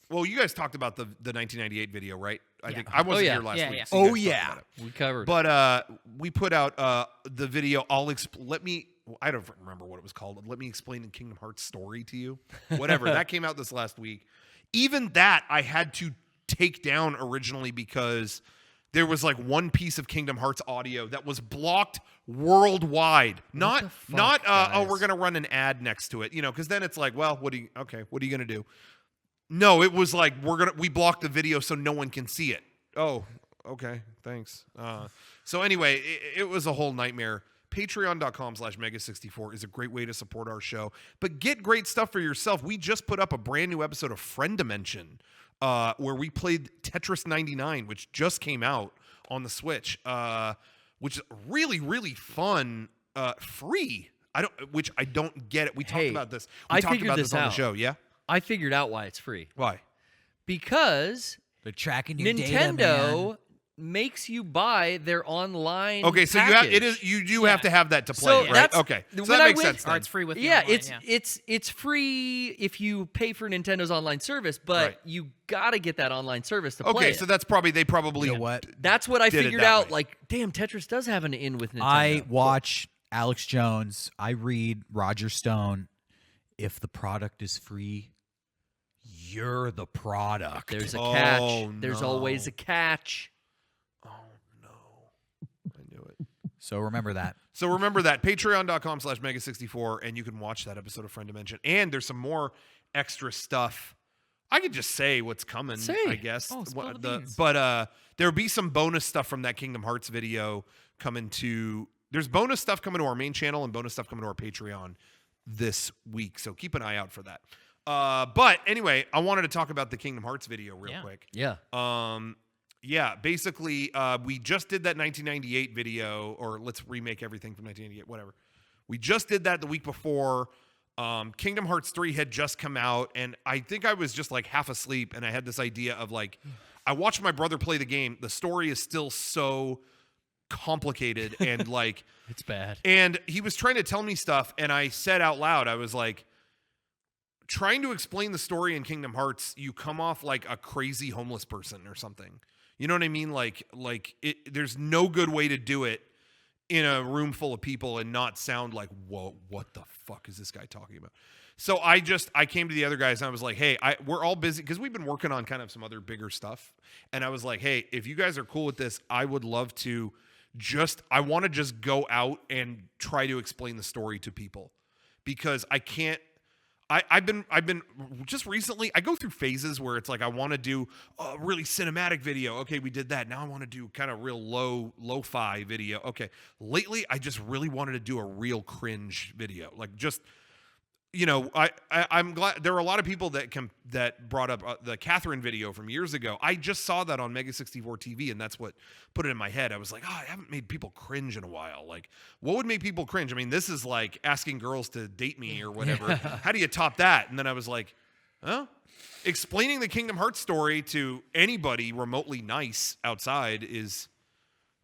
Well, you guys talked about the 1998 video, right? I Yeah. think I wasn't yeah. here last Yeah, week. yeah. So you Oh, guys talked yeah. about it. We covered. But we put out the video. I don't remember what it was called. Let me explain the Kingdom Hearts story to you. Whatever. That came out this last week. Even that I had to take down originally because there was like one piece of Kingdom Hearts audio that was blocked worldwide. Not the fuck, oh, guys? we're gonna run an ad next to it, because then it's like, well, what are you gonna do? No, it was like we blocked the video so no one can see it. Oh, okay, thanks. So anyway, it was a whole nightmare. Patreon.com/Mega64 is a great way to support our show, but get great stuff for yourself. We just put up a brand new episode of Friend Dimension, where we played Tetris 99, which just came out on the Switch, which is really, really fun, free. Which I don't get it. We talked Hey, about this. I We talked figured about this this on the out. show. Yeah. I figured out why it's free. Why? Because They're tracking your data, man. Nintendo makes you buy their online. Okay, so package. you do have to have that to play, So right? that's- Okay, so when that I makes went- sense. Or Then. it's free with the Yeah, online, it's free if you pay for Nintendo's online service, but Right. you gotta get that online service to play Okay, it. so they probably You know what? That's what I did it figured that out. way. Like, damn, Tetris does have an in with Nintendo. I watch Alex Jones. I read Roger Stone. If the product is free, you're the product. There's a Oh, catch. There's no. always a catch. Oh no, I knew it. So remember that. So remember that, patreon.com/Mega64, and you can watch that episode of Friend Dimension. And there's some more extra stuff. I could just say what's coming, Say. I guess. Oh, spill the beans. But there'll be some bonus stuff from that Kingdom Hearts video coming to... There's bonus stuff coming to our main channel and bonus stuff coming to our Patreon this week. So keep an eye out for that. But anyway, I wanted to talk about the Kingdom Hearts video real quick. Yeah. Yeah, basically, we just did that 1998 video, or let's remake everything from 1998, whatever. We just did that the week before. Kingdom Hearts 3 had just come out, and I think I was just like half asleep, and I had this idea of like, I watched my brother play the game. The story is still so complicated and like, It's bad. and he was trying to tell me stuff, and I said out loud, I was like, trying to explain the story in Kingdom Hearts, you come off like a crazy homeless person or something. You know what I mean? Like there's no good way to do it in a room full of people and not sound like, whoa, what the fuck is this guy talking about? So I came to the other guys and I was like, hey, we're all busy because we've been working on kind of some other bigger stuff. And I was like, hey, if you guys are cool with this, I would love to I want to just go out and try to explain the story to people because I can't. I've been just recently, I go through phases where it's like I want to do a really cinematic video. Okay, we did that. Now I want to do kind of real lo-fi video. Okay. Lately, I just really wanted to do a real cringe video. Like just, I'm glad there were a lot of people that brought up the Catherine video from years ago. I just saw that on Mega64 TV, and that's what put it in my head. I was like, I haven't made people cringe in a while. Like, what would make people cringe? I mean, this is like asking girls to date me or whatever. How do you top that? And then I was like, explaining the Kingdom Hearts story to anybody remotely nice outside is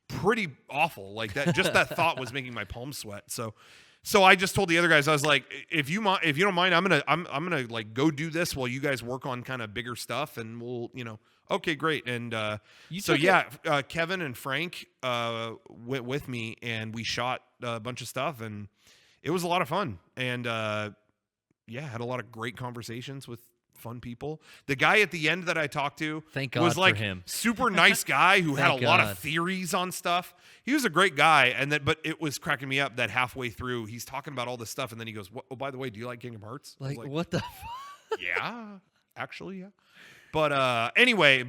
pretty awful. Like that, just that thought was making my palms sweat. So I just told the other guys, I was like, if you don't mind, I'm gonna like go do this while you guys work on kind of bigger stuff, and we'll, okay, great. And Kevin and Frank went with me, and we shot a bunch of stuff, and it was a lot of fun. And had a lot of great conversations with fun people. The guy at the end that I talked to Thank God was like for him. super nice guy who had a Thank lot God. of theories on stuff. He was a great guy, but it was cracking me up that halfway through he's talking about all this stuff, and then he goes, "Oh, by the way, do you like Kingdom Hearts?" I was Like, what the? yeah, actually, yeah. But anyway,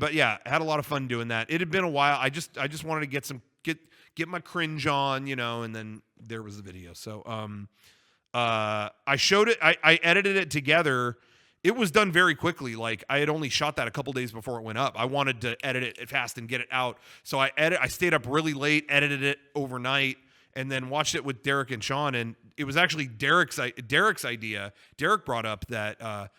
had a lot of fun doing that. It had been a while. I just wanted to get my cringe on, and then there was the video. So I showed it. I edited it together. It was done very quickly. Like I had only shot that a couple days before it went up. I wanted to edit it fast and get it out. So I stayed up really late, edited it overnight, and then watched it with Derrick and Sean. And it was actually Derrick's idea. Derrick brought up that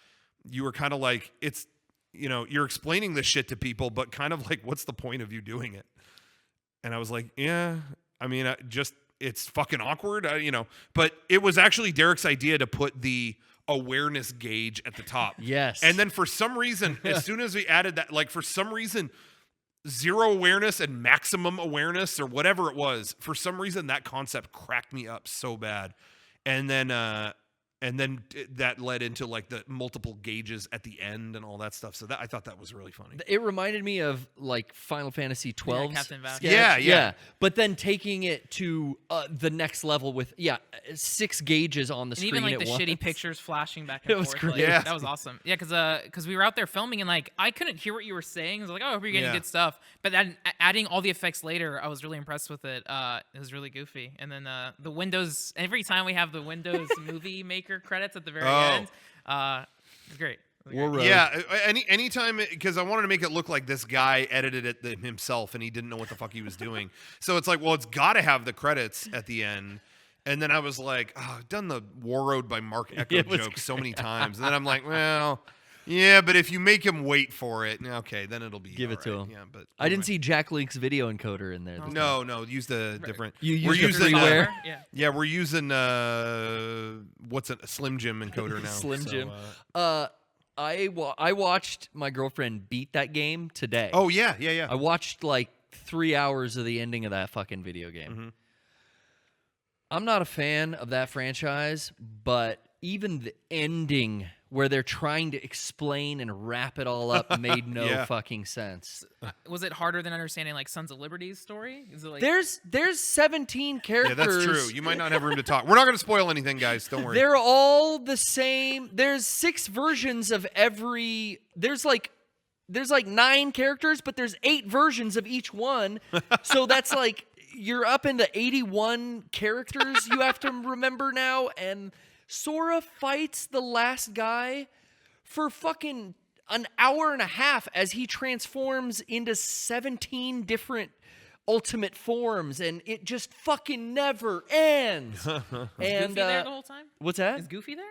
you were kind of like, it's, you're explaining this shit to people, but kind of like, what's the point of you doing it? And I was like, yeah, I mean, it's fucking awkward, But it was actually Derrick's idea to put the awareness gauge at the top. Yes. And then for some reason, as soon as we added that, like for some reason, 0 awareness and maximum awareness or whatever it was, for some reason that concept cracked me up so bad. And then that led into like the multiple gauges at the end and all that stuff. So that I thought that was really funny. It reminded me of like Final Fantasy 12's Captain Valkyrie. sketch. Yeah. But then taking it to the next level with 6 gauges on the And screen even like at the once. shitty pictures flashing back and It was forth. great. Like, Yeah. That was awesome. Yeah, because we were out there filming and like I couldn't hear what you were saying. I was like, oh, I hope you're getting Yeah. good stuff. But then adding all the effects later, I was really impressed with it. It was really goofy. And then the Windows. Every time we have the Windows Movie Maker credits at the very end, it's great. Warroad. Yeah, anytime, because I wanted to make it look like this guy edited it himself and he didn't know what the fuck he was doing. So it's like, well, it's got to have the credits at the end. And then I was like, oh, I've done the Warroad by Mark Echo It was joke so many times. And then I'm like, well, yeah, but if you make him wait for it, okay, then it'll be Give it all to right. him. Yeah, but I didn't see Jack Link's video encoder in there. this time. No, use the different. You we're used the using freeware? Yeah. yeah, we're using what's it? A Slim Jim encoder now. Slim so, Jim. I watched my girlfriend beat that game today. oh yeah. I watched like 3 hours of the ending of that fucking video game. Mm-hmm. I'm not a fan of that franchise, but even the ending where they're trying to explain and wrap it all up made no Yeah. fucking sense. Was it harder than understanding like Sons of Liberty's story? Is it like There's 17 Yeah, characters. that's true. You might not have room to talk. We're not going to spoil anything, guys. Don't worry. They're all the same. There's 6 versions of every. There's like 9 characters, but there's 8 versions of each one. So that's like you're up into 81 characters you have to remember now. And Sora fights the last guy for fucking an hour and a half as he transforms into 17 different ultimate forms, and it just fucking never ends. Is And Goofy there the whole time? what's that? Is Goofy there?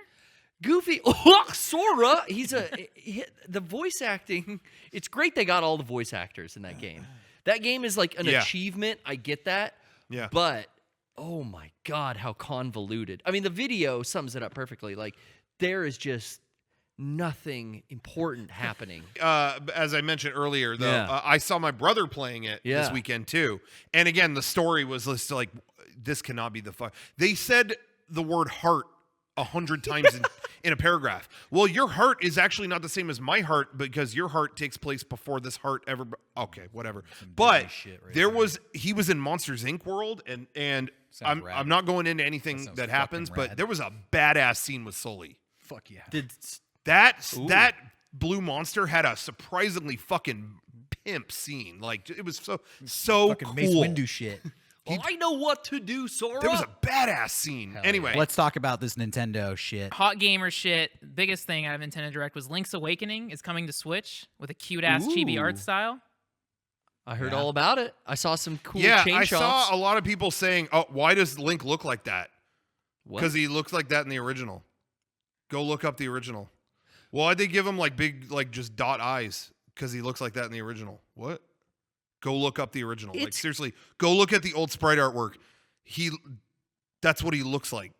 Goofy, oh, Sora. The voice acting. It's great they got all the voice actors in that game. That game is like an Yeah. achievement. I get that. Yeah. But oh my god, how convoluted. I mean, the video sums it up perfectly. Like there is just nothing important happening. As I mentioned earlier, though, Yeah. I saw my brother playing it this Yeah. weekend too. And again, the story was just like, this cannot be the fuck. They said the word heart 100 times in a paragraph. Well, your heart is actually not the same as my heart because your heart takes place before this heart ever. Okay, whatever. But shit right there there. he was in Monsters Inc. world, and Sounds rad. I'm not going into anything sounds that fucking happens, but rad. there was a badass scene with Sully. Fuck yeah. That blue monster had a surprisingly fucking pimp scene. Like it was so Fucking cool. Mace Windu shit. I know what to do, Sora. There was a badass scene. Anyway, Let's talk about this Nintendo shit. Hot gamer shit. Biggest thing out of Nintendo Direct was Link's Awakening is coming to Switch with a cute ass chibi Ooh. art style. I heard Yeah. all about it. I saw some cool yeah, chain I shots. saw a lot of people saying, "Oh, why does Link look like that?" What? Because he looks like that in the original. Go look up the original. Why'd they give him like big, like just dot eyes? Because he looks like that in the original. What? Go look up the original. Like It's- seriously, go look at the old sprite artwork. That's what he looks like.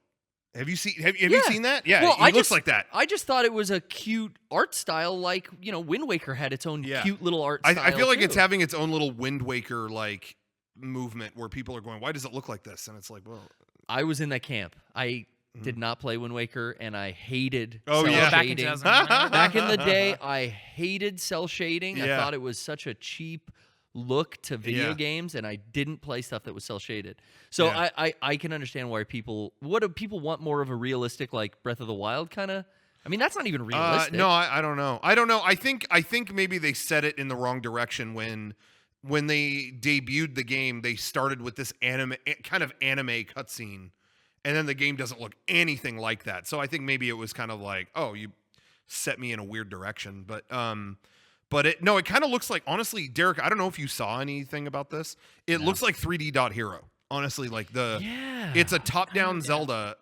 Have you seen? Have you Yeah. seen that? Yeah, Well, he I looks just- like that. I just thought it was a cute art style, like Wind Waker had its own Yeah. cute little art I style. feel like too. it's having its own little Wind Waker like movement where people are going, "Why does it look like this?" And it's like, well, I was in that camp. I did not play Wind Waker, and I hated Oh, cell yeah. Back in shading. 2009. Back in the day, I hated cell shading. I Yeah. thought it was such a cheap look to video Yeah. games, and I didn't play stuff that was cell shaded. So Yeah. I can understand why people. What do people want more of a realistic, like Breath of the Wild kind of? I mean, that's not even realistic. no, I don't know. I don't know. I think maybe they set it in the wrong direction when they debuted the game. They started with this anime cutscene, and then the game doesn't look anything like that. So I think maybe it was kind of like, oh, you set me in a weird direction. But it kind of looks like, honestly, Derek, I don't know if you saw anything about this. It looks like 3D Dot Hero. Honestly, like Yeah. it's a top-down Zelda,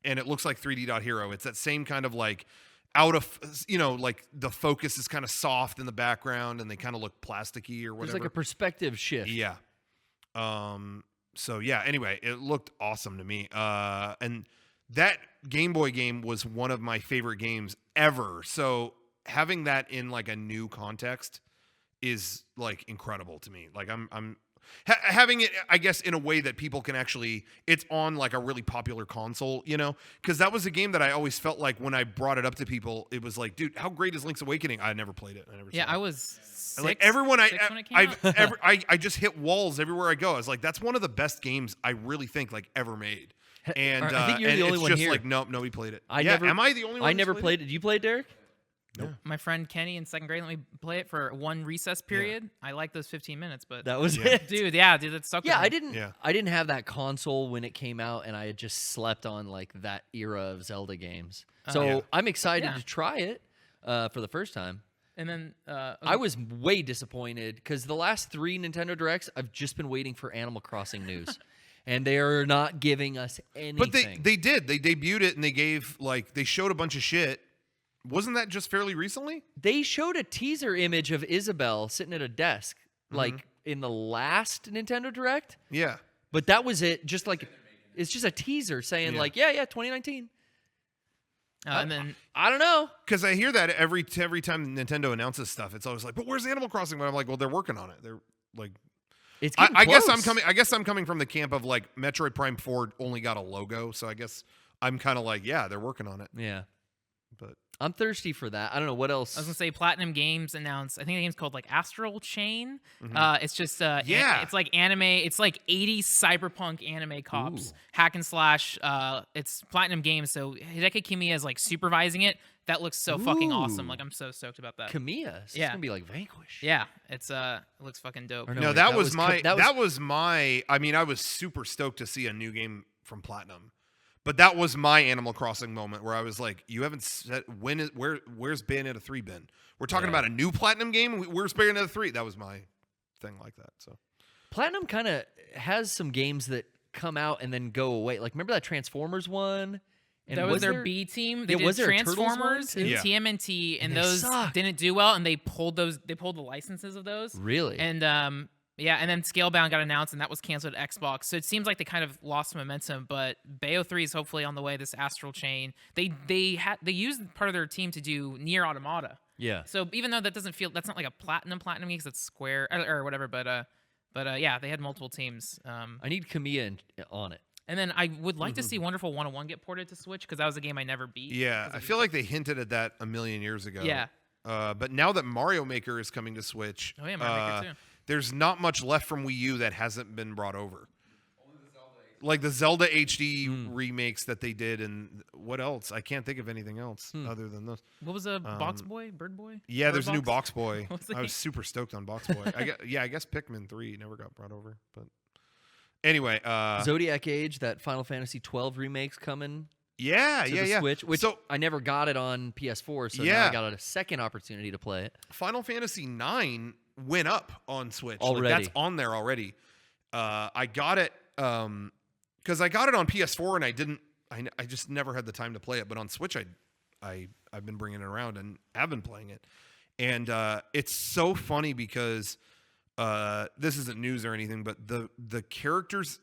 and it looks like 3D Dot Hero. It's that same kind of like out of, like the focus is kind of soft in the background, and they kind of look plasticky or There's whatever. like a perspective shift. Yeah. So yeah. Anyway, it looked awesome to me. And that Game Boy game was one of my favorite games ever. So having that in like a new context is like incredible to me. Like I'm having it, I guess, in a way that people can actually, it's on like a really popular console, you know, because that was a game that I always felt like when I brought it up to people, it was like, dude, how great is Link's Awakening? I never played it. I never. Yeah, saw I it. was six, Like everyone six when it came out. I just hit walls everywhere I go. I was like, that's one of the best games I really think like ever made. And I think you're and the only it's one just here. like, nope, nobody played it. I yeah, never- am I the only one? I who's never played it. Did you play it, Derek? My friend Kenny in 2nd grade let me play it for one recess period. I like those 15 minutes, but That was Yeah. it. dude, it stuck. Yeah, with me. I didn't. Yeah. I didn't have that console when it came out, and I had just slept on like that era of Zelda games. So Yeah. I'm excited Yeah. to try it for the first time. And then I was way disappointed because the last 3 Nintendo Directs, I've just been waiting for Animal Crossing news, and they are not giving us anything. But they did. They debuted it and they showed a bunch of shit. Wasn't that just fairly recently? They showed a teaser image of Isabelle sitting at a desk, like in the last Nintendo Direct. Yeah. But that was it. Just like it's just a teaser saying Yeah. like, yeah, 2019. and then I don't know. Because I hear that every time Nintendo announces stuff, it's always like, but where's Animal Crossing? But I'm like, well, they're working on it. They're like, It's I getting guess close. I guess I'm coming from the camp of like Metroid Prime 4 only got a logo, so I guess I'm kind of like, yeah, they're working on it. Yeah. But I'm thirsty for that. I don't know what else. I was gonna say Platinum Games announced. I think the game's called like Astral Chain. It's just Yeah. it's like anime. It's like 80s cyberpunk anime cops Ooh. hack and slash. It's Platinum Games, so Hideki Kamiya is like supervising it. That looks so fucking awesome. Ooh. Like I'm so stoked about that. Kamiya. So It's Yeah. gonna be like Vanquish. Yeah, it looks fucking dope. Or no, wait, that was my. my. I mean, I was super stoked to see a new game from Platinum, but that was my Animal Crossing moment where I was like, you haven't said where's Bayonetta 3 been? We're talking Yeah. about a new Platinum game. Where's Bayonetta 3? That was my thing like that. So Platinum kind of has some games that come out and then go away. Like remember that Transformers one? And That was their there- B team. They Yeah, did was there a Turtles one Transformers too? and Yeah. TMNT, and And they those sucked. didn't do well, and they pulled the licenses of those. Really? And and then Scalebound got announced, and that was canceled at Xbox. So it seems like they kind of lost momentum. But Bayo 3 is hopefully on the way. This Astral Chain, they used part of their team to do Nier Automata. yeah. So even though that's not like a platinum game because it's Square or whatever. But yeah, they had multiple teams. I need Kamiya on it. And then I would like to see Wonderful 101 get ported to Switch because that was a game I never beat. yeah, I feel like they hinted at that a million years ago. Yeah. But now that Mario Maker is coming to Switch, Oh, yeah, Mario Maker too. there's not much left from Wii U that hasn't been brought over. Like the Zelda HD remakes that they did, and what else? I can't think of anything else other than those. What was a Box Boy? Bird Boy? Yeah, Bird there's a new Box Boy. What's the I was game? super stoked on Box Boy. I guess Pikmin 3 never got brought over, but anyway, Zodiac Age, that Final Fantasy 12 remake's coming yeah, to yeah, the yeah. Switch, which so I never got it on PS4, so now Yeah. I got a second opportunity to play it. Final Fantasy 9 went up on Switch. Already. Like, that's on there already. I got it because I got it on PS4 and I just never had the time to play it. But on Switch, I've been bringing it around and have been playing it. And it's so funny because this isn't news or anything, but the characters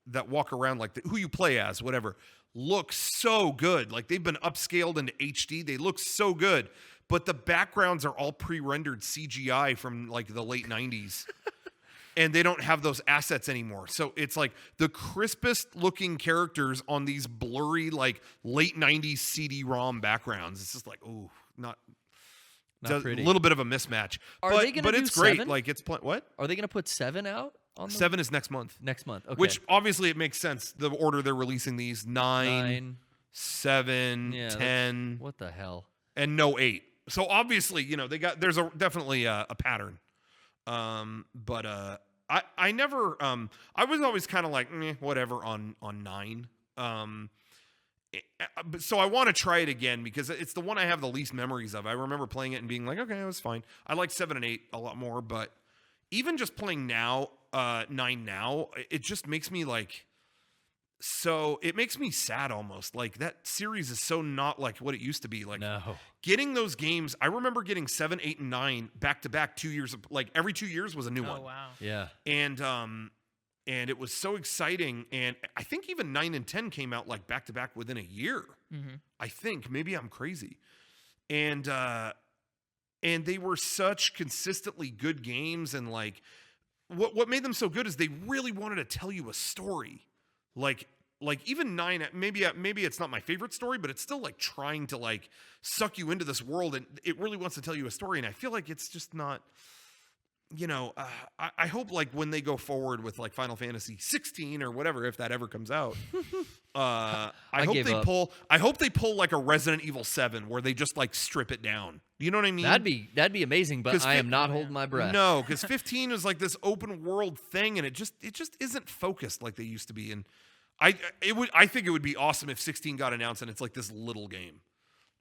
that walk around, like who you play as, whatever, look so good. Like they've been upscaled into HD. They look so good. But the backgrounds are all pre-rendered CGI from like the late 90s. And they don't have those assets anymore. So it's like the crispest looking characters on these blurry, like late 90s CD-ROM backgrounds. It's just like, ooh, not pretty. A little bit of a mismatch. Are but they gonna but do it's great. 7? Like it's what? Are they going to put 7 out on the 7 is next month. next month? Okay. Which obviously it makes sense. The order they're releasing these 9, 7, Yeah, 10, what the hell? and no 8. So obviously, there's definitely a pattern. But I never I was always kind of like whatever on 9. So I want to try it again because it's the one I have the least memories of. I remember playing it and being like, okay, it was fine. I like 7 and 8 a lot more, but even just playing 9 now, it just makes me like. So it makes me sad almost. Like that series is so not like what it used to be. Like No. getting those games, I remember getting 7, 8, and 9 back to back 2 years. Like every 2 years was a new Oh one. wow. Yeah. And and it was so exciting. And I think even 9 and 10 came out like back to back within a year. I think maybe I'm crazy, and they were such consistently good games. And like what made them so good is they really wanted to tell you a story. Like even 9, maybe it's not my favorite story, but it's still like trying to like suck you into this world, and it really wants to tell you a story. And I feel like it's just not, I hope like when they go forward with like Final Fantasy 16 or whatever, if that ever comes out, I hope they pull like a Resident Evil 7 where they just like strip it down. You know what I mean? That'd be amazing, but I am not holding my breath. No, because 15 is like this open world thing, and it just isn't focused like they used to be. And I think it would be awesome if 16 got announced and it's like this little game.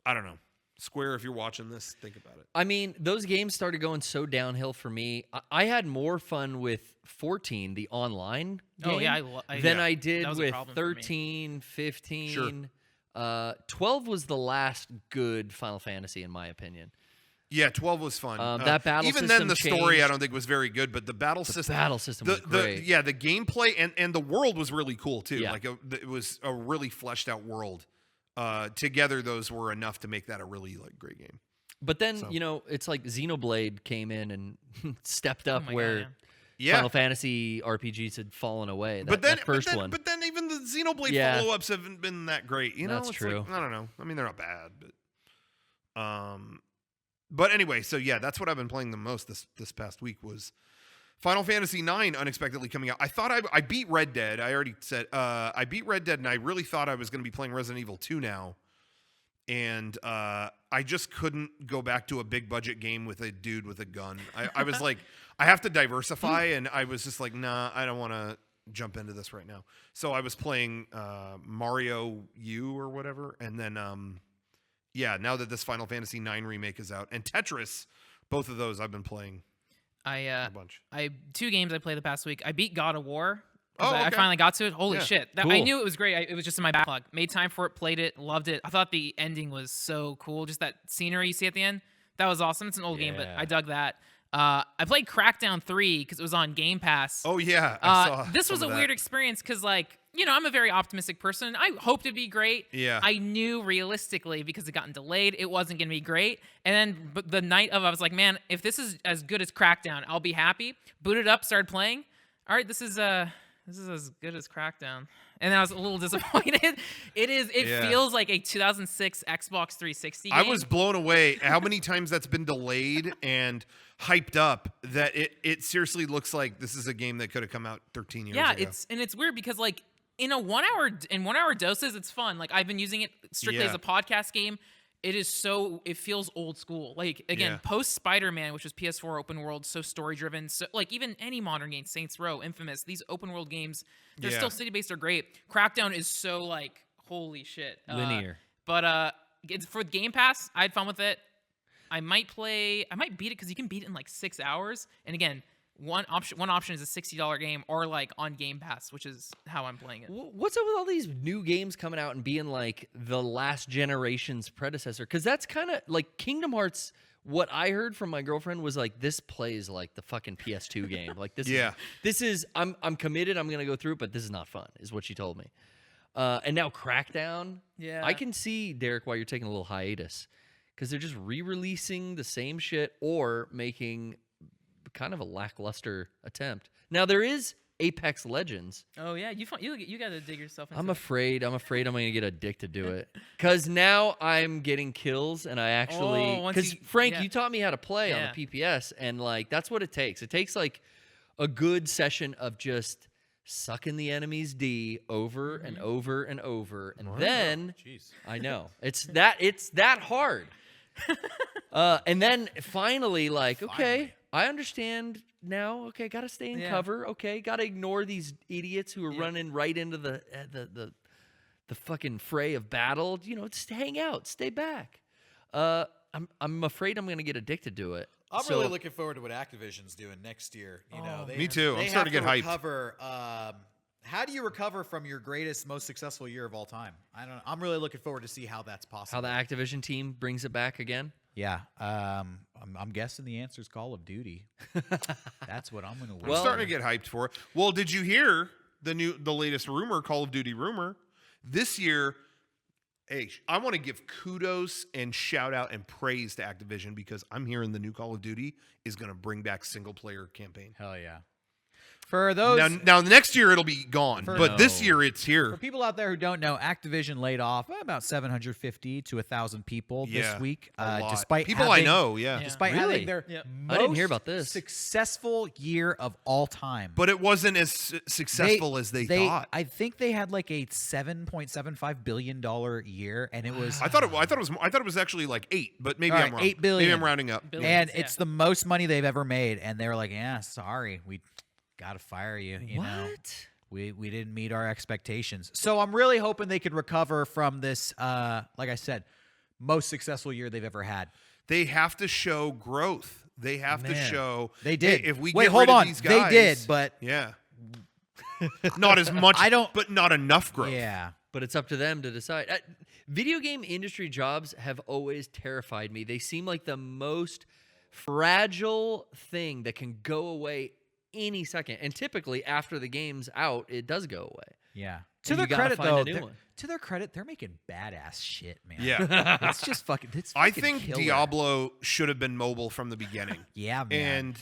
I don't know. Square, if you're watching this, think about it. I mean, those games started going so downhill for me. I had more fun with 14, the online game, than I did with 13, 15. Sure. 12 was the last good Final Fantasy, in my opinion. Yeah, 12 was fun. That battle even system then, the changed. story I don't think was very good, but the battle system was great. The gameplay and the world was really cool too. Yeah. Like it was a really fleshed out world. Together, those were enough to make that a really like great game. But then it's like Xenoblade came in and stepped up where Yeah. Final Fantasy RPGs had fallen away. But then even the Xenoblade follow-ups haven't been that great. That's it's true. Like, I don't know. I mean, they're not bad, but anyway. So yeah, that's what I've been playing the most this past week was Final Fantasy IX unexpectedly coming out. I thought I beat Red Dead. I already said I beat Red Dead, and I really thought I was going to be playing Resident Evil 2 now. And I just couldn't go back to a big budget game with a dude with a gun. I was like, I have to diversify, and I was just like, nah, I don't want to jump into this right now. So I was playing Mario U or whatever, and then now that this Final Fantasy IX remake is out, and Tetris, both of those I've been playing. A bunch. 2 games I played the past week. I beat God of War. Oh, okay. I finally got to it. Holy shit. Cool. I knew it was great. It was just in my backlog. Made time for it, played it, loved it. I thought the ending was so cool. Just that scenery you see at the end. That was awesome. It's an old game, but I dug that. I played Crackdown 3 because it was on Game Pass. Oh, yeah. I saw this was a weird experience because, like, I'm a very optimistic person. I hoped it'd be great. Yeah. I knew realistically because it gotten delayed, it wasn't going to be great. And then but the night of, I was like, man, if this is as good as Crackdown, I'll be happy. Booted up, started playing. All right, this is as good as Crackdown. And then I was a little disappointed. It feels like a 2006 Xbox 360 game. I was blown away how many times that's been delayed and hyped up that it seriously looks like this is a game that could have come out 13 years ago. Yeah, it's weird because like in 1 hour doses, it's fun. Like I've been using it strictly as a podcast game. It feels old school. Like again, post Spider-Man, which was PS4 open world, so story driven. So like even any modern game, Saints Row, Infamous, these open world games, they're still city based are great. Crackdown is so like holy shit. Linear. But it's for Game Pass, I had fun with it. I might beat it because you can beat it in like 6 hours. And again, one option is a $60 game or like on Game Pass, which is how I'm playing it. What's up with all these new games coming out and being like the last generation's predecessor? Because that's kind of like Kingdom Hearts. What I heard from my girlfriend was like, this plays like the fucking PS2 game. Like this is I'm committed. I'm gonna go through it, but this is not fun, is what she told me. And now Crackdown. Yeah, I can see, Derek, why you're taking a little hiatus, because they're just re-releasing the same shit or making kind of a lackluster attempt. Now there is Apex Legends. Oh yeah, you got to dig yourself into I'm afraid I'm going to get addicted to it because now I'm getting kills and I actually because Frank, you taught me how to play on the PPS and like that's what it takes. It takes like a good session of just sucking the enemy's D over and over and over, and then I know it's that hard. And then finally, like, okay, I understand now. Okay, gotta stay in cover. Okay, gotta ignore these idiots who are running right into the fucking fray of battle. Just hang out, stay back. I'm afraid I'm gonna get addicted to it. I'm really looking forward to what Activision's doing next year. Me too. I'm starting to get hyped. Recover, how do you recover from your greatest, most successful year of all time? I'm really looking forward to see how that's possible. How the Activision team brings it back again. Yeah. I'm guessing the answer is Call of Duty. That's what I'm going to I'm starting to get hyped for it. Well, did you hear the latest rumor, Call of Duty rumor? This year, hey, I want to give kudos and shout out and praise to Activision because I'm hearing the new Call of Duty is going to bring back single player campaign. Hell yeah. For those Now next year it'll be gone, but this year it's For here. people out there who don't know, Activision laid off about 750 to 1,000 people this week. A lot. Despite people having, I know, yeah. despite Really? having their I didn't hear most about this. successful year of all time. But it wasn't as successful as they thought. I think they had like a $7.75 billion year, and it was. I thought it was actually like 8, but maybe All I'm right, wrong. 8 billion. Maybe I'm rounding up. Billions, and yeah. it's the most money they've ever made, and they were like, "Yeah, sorry, we got to fire you." You know, we didn't meet our expectations. So I'm really hoping they could recover from this. Like I said, most successful year they've ever had. They have to show growth. They have to show. They did. Hey, if we Wait, get hold rid on. of these guys, They did, but yeah, not as much. but not enough growth. yeah. But it's up to them to decide. Video game industry jobs have always terrified me. They seem like the most fragile thing that can go away any second. And typically, after the game's out, it does go away. Yeah. And you gotta find a new one. To their credit, they're making badass shit, man. Yeah. It's just fucking. It's I fucking think killer. Diablo should have been mobile from the beginning. Yeah, man.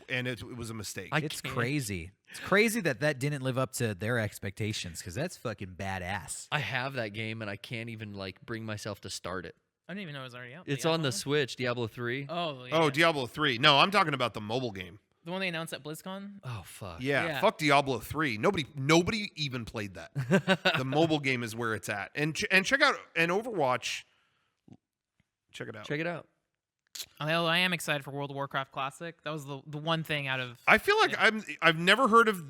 And it was a mistake. It's crazy. It's crazy that didn't live up to their expectations because that's fucking badass. I have that game, and I can't even bring myself to start it. I didn't even know it was already out. It's Diablo on the one? Switch, Diablo 3. Oh, yeah. Oh, Diablo 3. No, I'm talking about the mobile game. The one they announced at BlizzCon? Oh, fuck. Yeah, fuck Diablo 3. Nobody even played that. The mobile game is where it's at. And check out Overwatch. Check it out. Check it out. Although I am excited for World of Warcraft Classic. That was the one thing out of. I feel like I've never heard of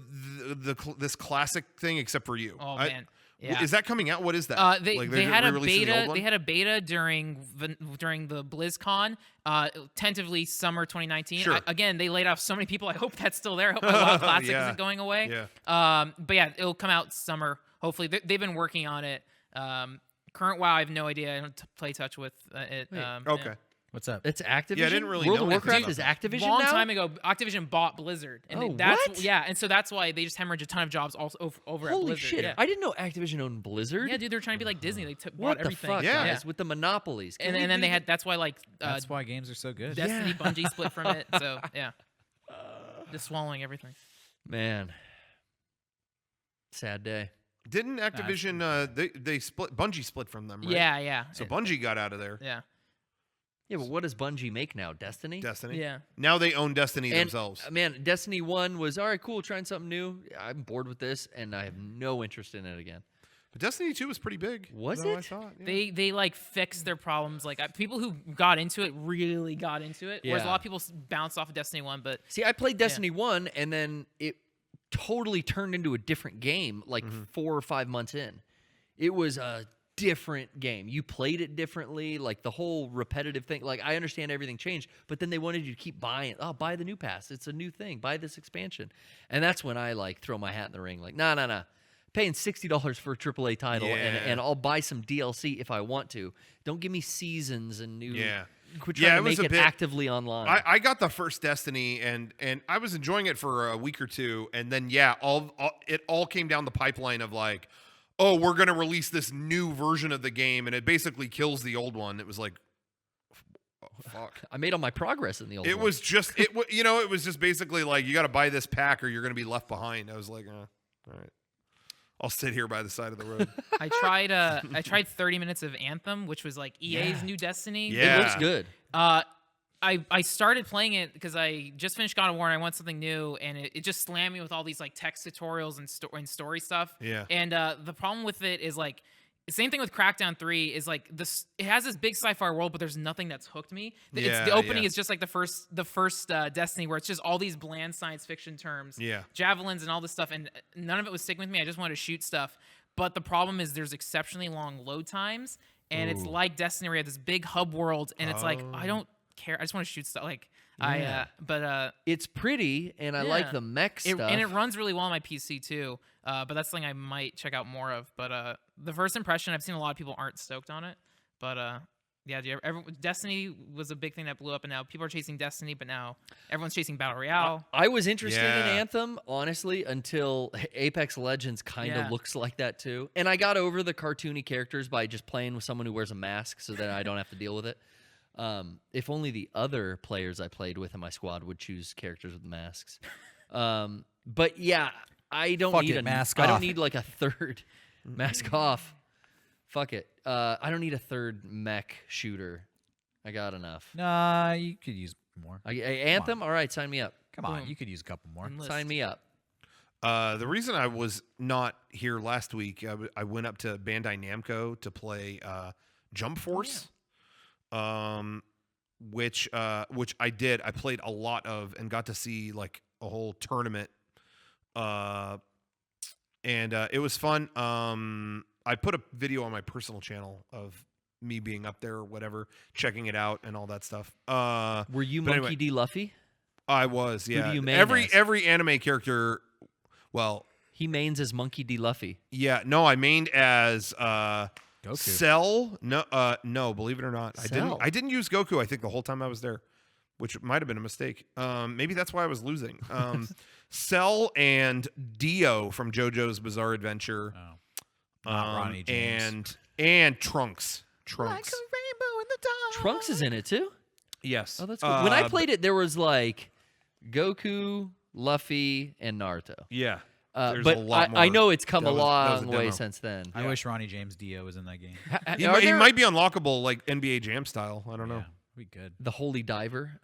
this classic thing except for you. Oh man. Yeah. Is that coming out? What is that? They they're had a re-releasing the beta. old one? They had a beta during the BlizzCon, tentatively summer 2019. Sure. Again, they laid off so many people. I hope that's still there. I hope my WoW Classic Yeah. isn't going away. Yeah. But yeah, it'll come out summer. Hopefully, they've been working on it. Current WoW, I have no idea. I don't play touch with it. Okay. Yeah. What's up? It's Activision? Yeah, I didn't really World know of anything Warcraft about is that. Activision Long now? time ago, Activision bought Blizzard, and Oh, that's what? yeah, and so that's why they just hemorrhaged a ton of jobs over at Holy Blizzard. shit. Yeah. I didn't know Activision owned Blizzard. Yeah, dude, they're trying to be like Disney. They bought What the everything. fuck, Yeah. guys? With the monopolies. Can And we then do they had that's why That's why games are so good. Destiny Bungie split from it. So yeah, just swallowing everything. Man. Sad day. Didn't Activision they split? Bungie split from them, right? Yeah. So Bungie got out of there. Yeah. Yeah, but what does Bungie make now? Destiny? Destiny. Yeah. Now they own Destiny And, themselves. man, Destiny 1 was, all right, cool, trying something new. I'm bored with this, and I have no interest in it again. But Destiny 2 was pretty big. Was That's how I it? thought, yeah. They like fixed their problems. Like people who got into it really got into it. Whereas a Yeah. lot of people bounced off of Destiny 1. But See, I played Destiny 1, and then it totally turned into a different game 4 or 5 months in. It was a different game. You played it differently, like the whole repetitive thing. Like, I understand everything changed, but then they wanted you to keep buying. Oh, buy the new pass. It's a new thing. Buy this expansion. And that's when I throw my hat in the ring. Like, nah. Paying $60 for a AAA title, Yeah. and I'll buy some DLC if I want to. Don't give me seasons and new. Yeah. Quit Yeah, trying it to was make a it bit- actively online. I got the first Destiny and I was enjoying it for a week or two, and then it all came down the pipeline of oh, we're gonna release this new version of the game, and it basically kills the old one. It was like, oh, fuck. I made all my progress in the old It one. was just it was just basically you got to buy this pack or you're gonna be left behind. I was like, all right, I'll sit here by the side of the road. I tried 30 minutes of Anthem, which was like EA's new Destiny. Yeah. It looks good. I started playing it because I just finished God of War and I want something new, and it just slammed me with all these text tutorials and story stuff. Yeah. And the problem with it is same thing with Crackdown 3 is this. It has this big sci-fi world, but there's nothing that's hooked me. The opening is just like the first Destiny, where it's just all these bland science fiction terms, Yeah. javelins and all this stuff, and none of it was sticking with me. I just wanted to shoot stuff. But the problem is there's exceptionally long load times, and it's like Destiny, where you have this big hub world, and it's I don't care. I just want to shoot stuff. It's pretty, and I like Yeah. the mech stuff. And it runs really well on my PC too. But that's something I might check out more of. But the first impression, I've seen a lot of people aren't stoked on it. But Yeah, Destiny was a big thing that blew up, and now people are chasing Destiny, but now everyone's chasing Battle Royale. I was interested in Yeah. Anthem, honestly, until Apex Legends kind of Yeah. looks like that too. And I got over the cartoony characters by just playing with someone who wears a mask so that I don't have to deal with it. If only the other players I played with in my squad would choose characters with masks. But yeah, I don't Fuck need it, a mask I don't off. need like a third mask off. Fuck it. I don't need a third mech shooter. I got enough. Nah, you could use more. Anthem? All right, sign me up. Come on, Boom. you could use a couple more. Enlist. Sign me up. The reason I was not here last week, I went up to Bandai Namco to play Jump Force, which I did. I played a lot of and got to see like a whole tournament, and it was fun. I put a video on my personal channel of me being up there or whatever, checking it out and all that stuff. Were you but Monkey anyway. D. Luffy? I was, do yeah. you main as? Every anime character, well, He mains as Monkey D. Luffy. yeah, no, I mained as Goku. Cell. No, believe it or not, Cell. I didn't use Goku. I think the whole time I was there, which might have been a mistake. Maybe that's why I was losing. Cell and Dio from JoJo's Bizarre Adventure. Oh. Not Ronnie James. and Trunks. Rainbow in the dark. Trunks is in it too. Yes. Oh, that's cool. When I played it, there was like Goku, Luffy, and Naruto. Yeah. There's But a lot I more. know it's come That a was long a way demo. since then. I wish Ronnie James Dio was in that game. He might be unlockable like NBA Jam style. I don't know. Yeah, we good. The Holy Diver.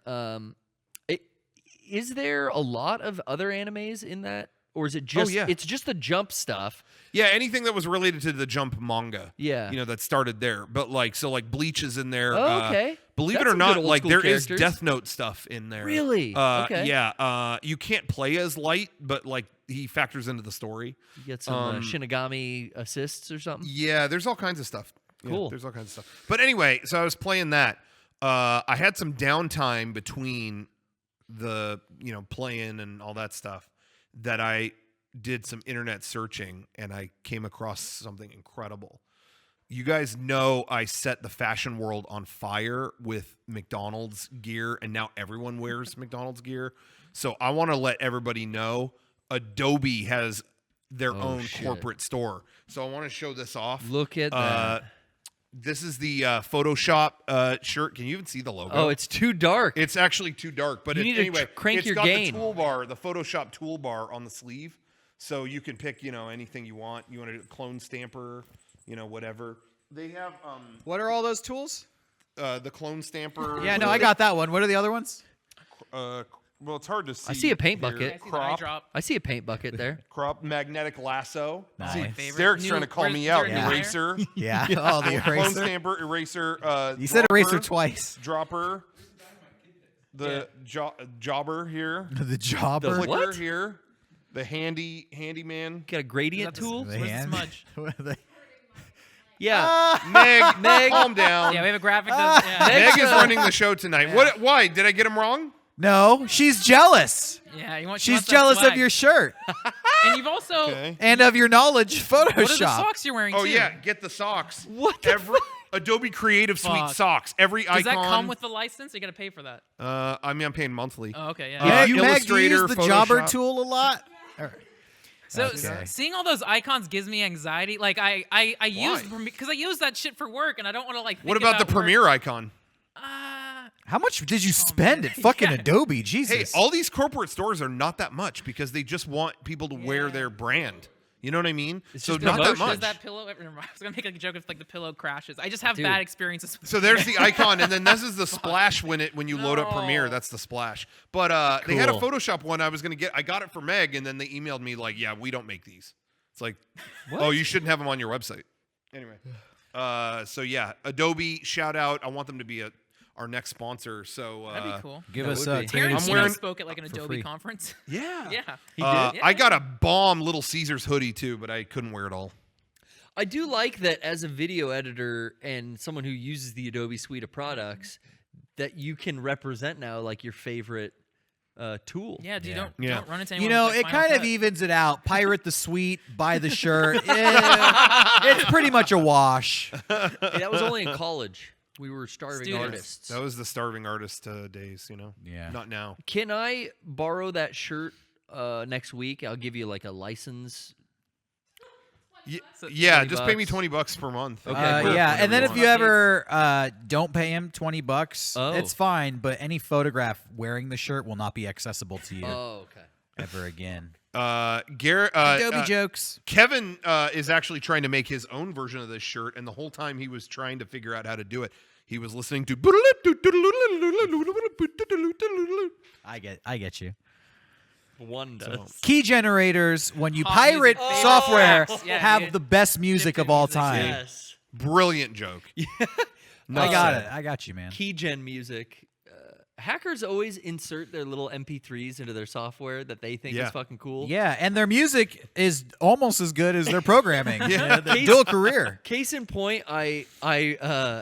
Is there a lot of other animes in that, or is it just? yeah. It's just the Jump stuff. Yeah, anything that was related to the Jump manga. Yeah. You know, that started there. But like, so like Bleach is in there. Oh, okay. Believe That's it or some not, good old like school there is characters. Death Note stuff in there. Really? Okay. Yeah. You can't play as Light, but like he factors into the story. You get some Shinigami assists or something. Yeah, there's all kinds of stuff. Yeah, Cool. there's all kinds of stuff. But anyway, so I was playing that. I had some downtime between the, playing and all that stuff that I did some internet searching and I came across something incredible. You guys know I set the fashion world on fire with McDonald's gear, and now everyone wears McDonald's gear. So I want to let everybody know Adobe has their own shit. corporate store. So I want to show this off. Look at that. This is the Photoshop shirt. Can you even see the logo? Oh, it's too dark. It's actually too dark, but You need to anyway, crank it's your got gain. the toolbar, the Photoshop toolbar on the sleeve, so you can pick, anything you want. You want to do a clone stamper, whatever. They have What are all those tools? the clone stamper. Yeah, no, I got that one. What are the other ones? Well, it's hard to see. I see a paint here. bucket. I see the eye drop. I see a paint bucket there. Crop, magnetic lasso. Nice. See, My favorite. Derek's New- trying to call where's- me is out. there a new Eraser. Yeah. Oh, the Clone eraser. stamper, eraser. You said dropper, eraser twice. Dropper. The jobber here. The jobber. The Clicker what? here. The handyman. Got a gradient tool. The Where's the hand. smudge? Yeah. Meg, calm down. Yeah, we have a graphic. Yeah. Meg is running the show tonight. What? Why? Did I get him wrong? No, she's jealous. Yeah, you want. she She's wants that jealous of swag. your shirt And you've also. Okay. and of your knowledge What are the Photoshop. socks you're wearing Oh too? yeah, get the socks. What the Every Adobe Creative Suite Fuck. socks. Every Does icon. that come with the license? Or you got to pay for that. I'm paying monthly. Oh, okay, yeah. Yeah, you Meg, do you Illustrator, use the jobber Photoshop. tool a lot? So Okay. seeing all those icons gives me anxiety. Like I use because I use that shit for work, and I don't want to like. What think about the work. Premiere icon? How much did you spend at fucking Yeah. Adobe? Hey, Jesus. all these corporate stores are not that much because they just want people to wear their brand. You know what I mean? So just not that promotion. much. Does that pillow? Never mind. I was gonna make like a joke if like the pillow crashes. I just have Dude. bad experiences. With So there's the icon, and then this is the splash when you load up Premiere. No. That's the splash. But they had a Cool. Photoshop one I was gonna get. I got it for Meg, and then they emailed me like, "Yeah, we don't make these." It's like, oh, you shouldn't have them on your website. Anyway, so yeah, Adobe shout out. I want them to be our next sponsor. So That'd be cool. Give That us would be. Tarantino. I'm wearing- spoke at like an for Adobe free. conference. yeah, Yeah. He did. Yeah. I got a bomb Little Caesars hoodie too, but I couldn't wear it all. I do like that as a video editor and someone who uses the Adobe suite of products that you can represent now like your favorite tool. Yeah, dude, Yeah. don't run into anyone. You know, with, it like, kind Final of Cut. evens it out. Pirate the suite, buy the shirt. It's pretty much a wash. Hey, that was only in college. We were starving Students. artists. That was the starving artist days, you know. Yeah. Not now. Can I borrow that shirt next week? I'll give you like a license. Yeah, 20 just pay me bucks. $20 per month. Okay, Yeah, cool. and then Whatever if you want. ever don't pay him $20, Oh. it's fine. But any photograph wearing the shirt will not be accessible to you Oh, okay. ever again. Garrett, Adobe jokes. Kevin is actually trying to make his own version of this shirt, and the whole time he was trying to figure out how to do it, he was listening to. I get you. One does. Key generators, when you Pop pirate music. software, Oh, yeah, have dude. the best music of all music, time. Yes. Brilliant joke. I got it. I got you, man. Keygen music. Hackers always insert their little MP3s into their software that they think Yeah. is fucking cool. Yeah, and their music is almost as good as their programming. Yeah. The dual career. Case in point, I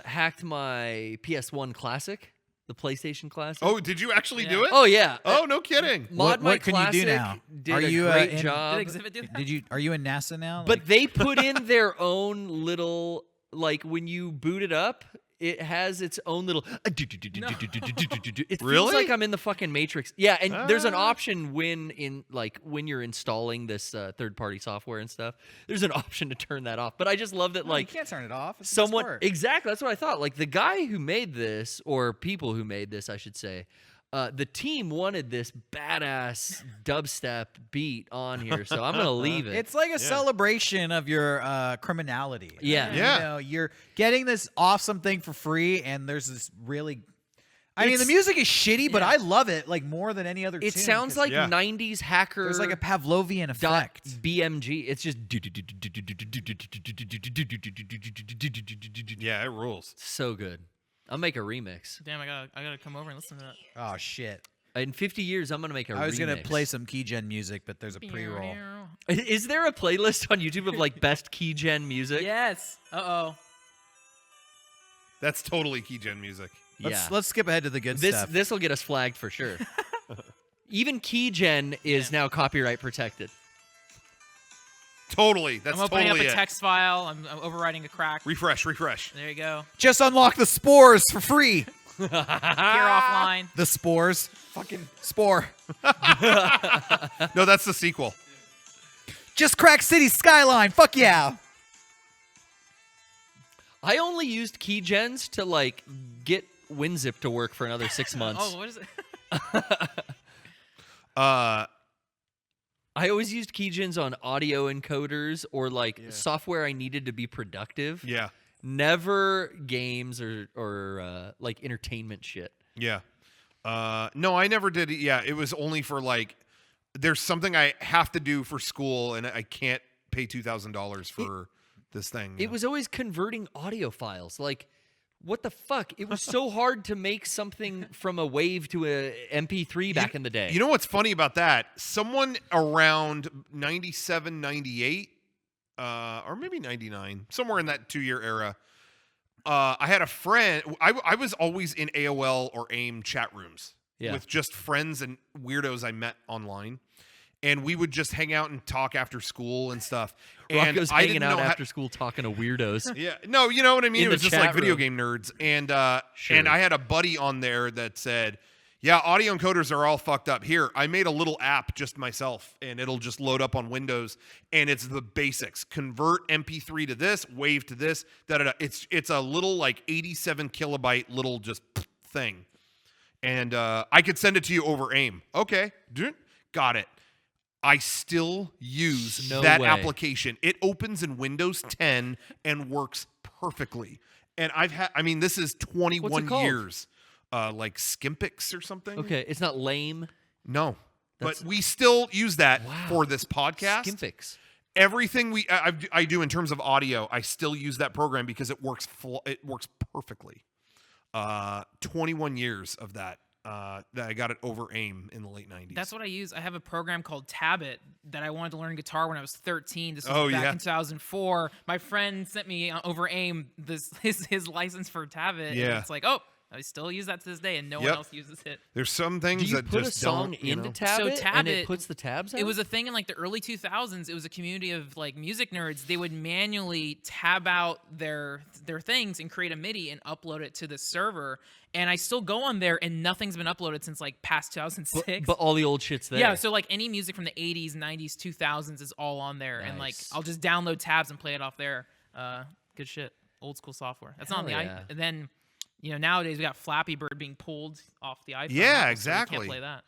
hacked my PS1 Classic, the PlayStation Classic. Oh, did you actually do it? Oh yeah. Oh, no kidding. Mod My What can you do Classic now? Did Are a you, great in- job. Did Exhibit do that? Are you in NASA now? But they put in their own little, like when you boot it up, it has its own little. It feels Really? like I'm in the fucking Matrix. Yeah, and there's an Ah. option when you're installing this third-party software and stuff. There's an option to turn that off. But I just love that, you like can't turn it off. It's the best someone part. exactly. That's what I thought. Like the guy who made this, or people who made this, I should say. The team wanted this badass dubstep beat on here, so I'm gonna leave it. It's like a celebration of your criminality. Yeah. Yeah. You know, you're getting this awesome thing for free, and there's this really. I mean, the It's- music is shitty, but yeah. I love it like more than any other. It tune, sounds 'cause like Yeah. 90s hacker. there's like a Pavlovian dot effect. BMG. It's just Yeah, it rules. so good. I'll make a remix. Damn, I gotta come over and listen to that. Oh shit! In 50 years, I'm gonna make a remix. I was gonna play some Keygen music, but there's a pre-roll. Is there a playlist on YouTube of like best keygen music? Yes. Uh-oh. That's totally Keygen music. Let's skip ahead to the good stuff. This will get us flagged for sure. Even keygen is now copyright protected. Totally. That's I'm opening totally up a it. text file. I'm overwriting a crack. Refresh. There you go. Just unlock the spores for free. Here offline. The spores. Fucking spore. No, that's the sequel. Just crack city skyline. Fuck yeah. I only used keygens to like get WinZip to work for another 6 months. Oh, what is it? I always used keygens on audio encoders or like software I needed to be productive. Yeah. Never games or like entertainment shit. Yeah. No, I never did. Yeah, it was only for like, there's something I have to do for school, and I can't pay $2,000 for this thing. It was always converting audio files. Like, what the fuck? It was so hard to make something from a WAV to a MP3 back in the day. You know what's funny about that? Someone around 97, 98, or maybe 99, somewhere in that 2-year era, I had a friend. I was always in AOL or AIM chat rooms with just friends and weirdos I met online. And we would just hang out and talk after school and stuff. And Rocco's I hanging didn't out know after school talking to weirdos. Yeah, no, you know what I mean? In It was the just like chat video room. game nerds. And Sure. and I had a buddy on there that said, yeah, audio encoders are all fucked up. Here, I made a little app just myself, and it'll just load up on Windows, and it's the basics. Convert MP3 to this, WAV to this, da-da-da. It's a little like 87 kilobyte little just thing. And I could send it to you over AIM. Okay, got it. I still use No that way. application. It opens in Windows 10 and works perfectly. And this is 21 What's it called? years. Like Skimpix or something? Okay, it's not lame. No. That's- But we still use that Wow. for this podcast. Skimfix. Everything I do in terms of audio, I still use that program because it works perfectly. 21 years of that. That I got it over AIM in the late 90s. That's what I use. I have a program called Tabit that I wanted to learn guitar when I was 13. This was Oh, back yeah. in 2004. My friend sent me over AIM his license for Tabit. and Yeah. it's like, oh, I still use that to this day, and no Yep. one else uses it. There's some Do things you that put a just song don't, you into know. Tabit, So and Tabit- it puts the tabs out? It was a thing in like the early 2000s. It was a community of like music nerds. They would manually tab out their things and create a MIDI and upload it to the server. And I still go on there, and nothing's been uploaded since like past 2006. but all the old shit's there. Yeah, so like any music from the 80s, 90s, 2000s is all on there, and like Nice. I'll just download tabs and play it off there. Good shit, old school software. That's not on the Hell yeah. And then, nowadays we got Flappy Bird being pulled off the iPhone. Yeah, now, so we exactly. can't play that.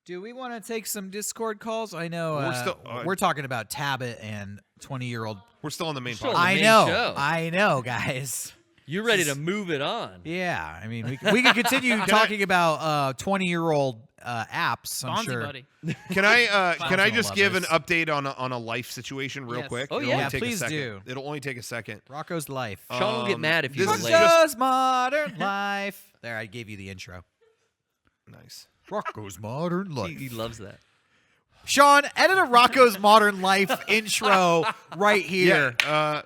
Do we want to take some Discord calls? I know We're still- we're talking about Tabit and 20-year-old. We're still on the main Still podcast. on the I main know, show. I know, guys. You're ready to move it on. Yeah, I mean, we can continue talking about 20-year-old apps. I'm Bonzi sure. buddy. Can I Functional just give an lovers. update on a life situation real Yes. quick? Oh, It'll yeah. only take Please a second. do. It'll only take a second. Rocco's life. Sean will get mad if you this is delay. Rocco's modern life. There, I gave you the intro. Nice. Rocco's modern He loves that. Sean, edit a Rocco's modern life intro right here, Yeah.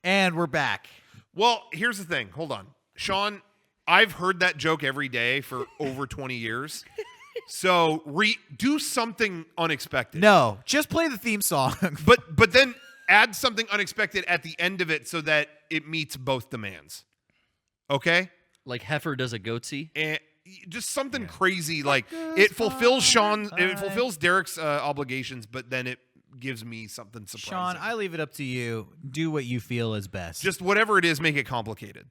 and we're back. Well, here's the thing. Hold on, Sean. I've heard that joke every day for over 20 years. So do something unexpected. No, just play the theme song. But then add something unexpected at the end of it so that it meets both demands. Okay? Like Heifer does a goatsy. And just something crazy like it fulfills Derrick's obligations, but then it gives me something surprising. Sean, I leave it up to you. Do what you feel is best. just whatever it is, make it complicated.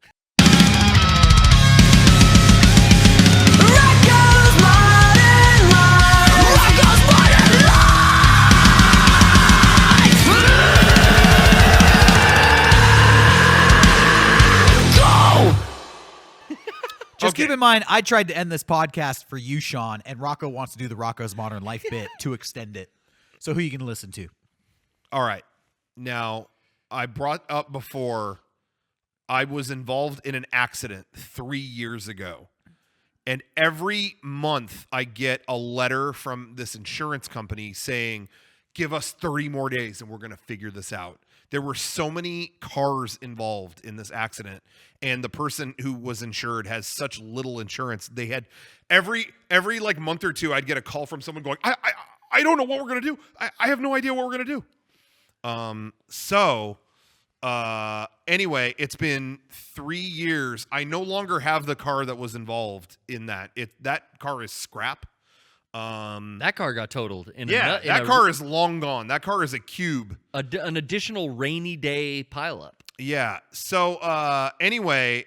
Just Okay. keep in mind, I tried to end this podcast for you, Sean, and Rocco wants to do the Rocco's Modern Life bit to extend it. So who you can listen to? All right. Now, I brought up before I was involved in an accident 3 years ago. And every month I get a letter from this insurance company saying, give us 30 more days and we're going to figure this out. There were so many cars involved in this accident, and the person who was insured has such little insurance. They had every like month or two, I'd get a call from someone going, I don't know what we're going to do. I have no idea what we're going to do. Anyway, it's been 3 years. I no longer have the car that was involved in that. That car is scrap. That car got totaled. That car is long gone. That car is a cube. An additional rainy day pileup. Yeah. So anyway,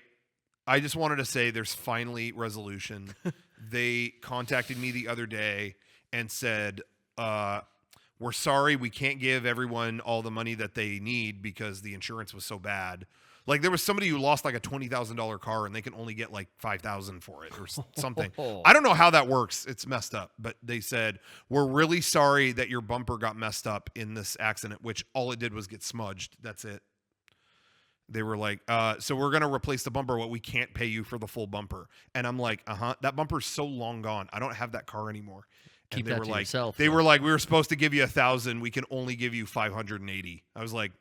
I just wanted to say there's finally resolution. They contacted me the other day and said, we're sorry, we can't give everyone all the money that they need because the insurance was so bad. Like there was somebody who lost like a $20,000 car and they can only get like $5,000 for it or something. I don't know how that works. It's messed up. But they said, we're really sorry that your bumper got messed up in this accident, which all it did was get smudged. That's it. They were like, so we're going to replace the bumper, but we can't pay you for the full bumper. And I'm like, that bumper's so long gone. I don't have that car anymore. And Keep they that were to like, yourself, They though. were like, we were supposed to give you 1,000. We can only give you 580. I was like,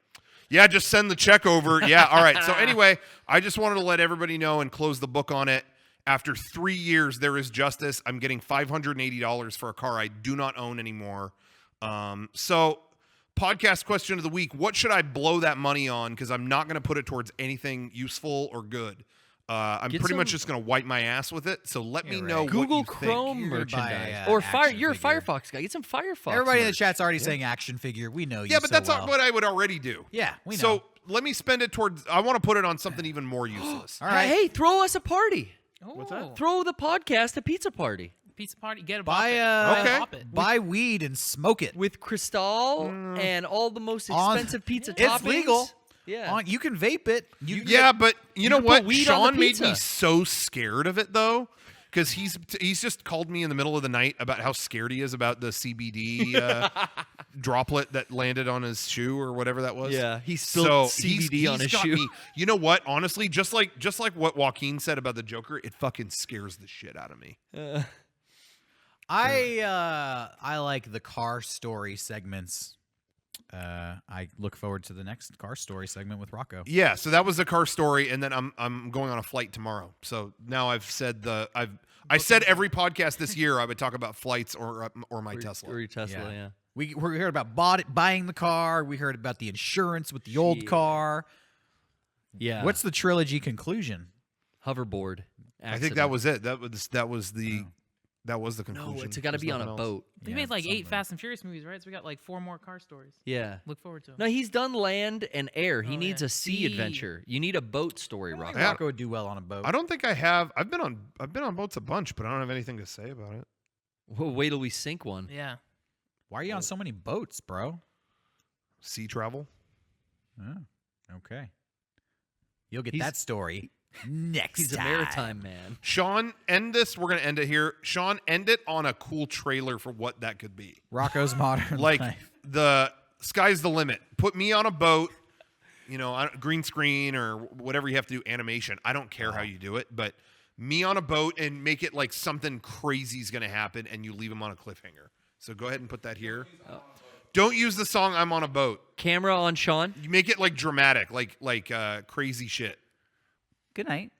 yeah, just send the check over. Yeah, all right. So anyway, I just wanted to let everybody know and close the book on it. After 3 years, there is justice. I'm getting $580 for a car I do not own anymore. So podcast question of the week, what should I blow that money on? Because I'm not going to put it towards anything useful or good. I'm Get pretty much some- just going to wipe my ass with it. So let me Yeah, know right. what Google you Chrome think. You're gonna buy merchandise. a, Or action you're a figure. Firefox guy. Get some Firefox. Everybody in the merch. chat's already saying action figure. We know you. Yeah, but so that's well. what I would already do. Yeah, we know. So let me spend it towards, I want to put it on something even more useless. All right. Hey, throw us a party. What's that? Throw the podcast a pizza party Pizza party. Get a Buy Bop It. Okay. Buy a Bop It. buy weed and smoke it. with Cristal and all the most On- expensive pizza It's toppings. legal. Yeah. You can vape it. You can Yeah, but you know can what? put weed on the Sean made me pizza. so scared of it though, because he's just called me in the middle of the night about how scared he is about the CBD droplet that landed on his shoe or whatever that was. Yeah, he spilled CBD he's on his got shoe. me- you know what? Honestly, just like what Joaquin said about the Joker, it fucking scares the shit out of me. I like the car story segments I look forward to the next car story segment with Rocco. Yeah, so that was the car story, and then I'm going on a flight tomorrow. So now I've said I said every podcast this year I would talk about flights or my Tesla. Or your Tesla, yeah. We heard about buying the car. We heard about the insurance with the old car. Yeah. What's the trilogy conclusion? Hoverboard. I think that was it. That was the conclusion. No, it's got to be on a boat. They made like 8 Fast and Furious movies, right? So we got like 4 more car stories. Yeah. Look forward to them. No, he's done land and air. He Oh, needs yeah. a sea Sea. adventure. You need a boat story, Rocco. Yeah. Rocco would do well on a boat. I don't think I have. I've been on boats a bunch, but I don't have anything to say about it. Well, wait till we sink one. Yeah. Why are you on so many boats, bro? Sea travel. Oh, okay. You'll get He's- that story next He's a time. maritime man. Sean, end this. We're gonna end it here. Sean, end it on a cool trailer for what that could be. Rocco's Modern Like Life. the sky's the limit. Put me on a boat. Green screen or whatever you have to do, animation. I don't care how you do it, but me on a boat and make it like something crazy is gonna happen, and you leave him on a cliffhanger. So go ahead and put that here. Don't use the song "I'm on a Boat." Camera on Sean. You make it like dramatic, like crazy shit. Good night.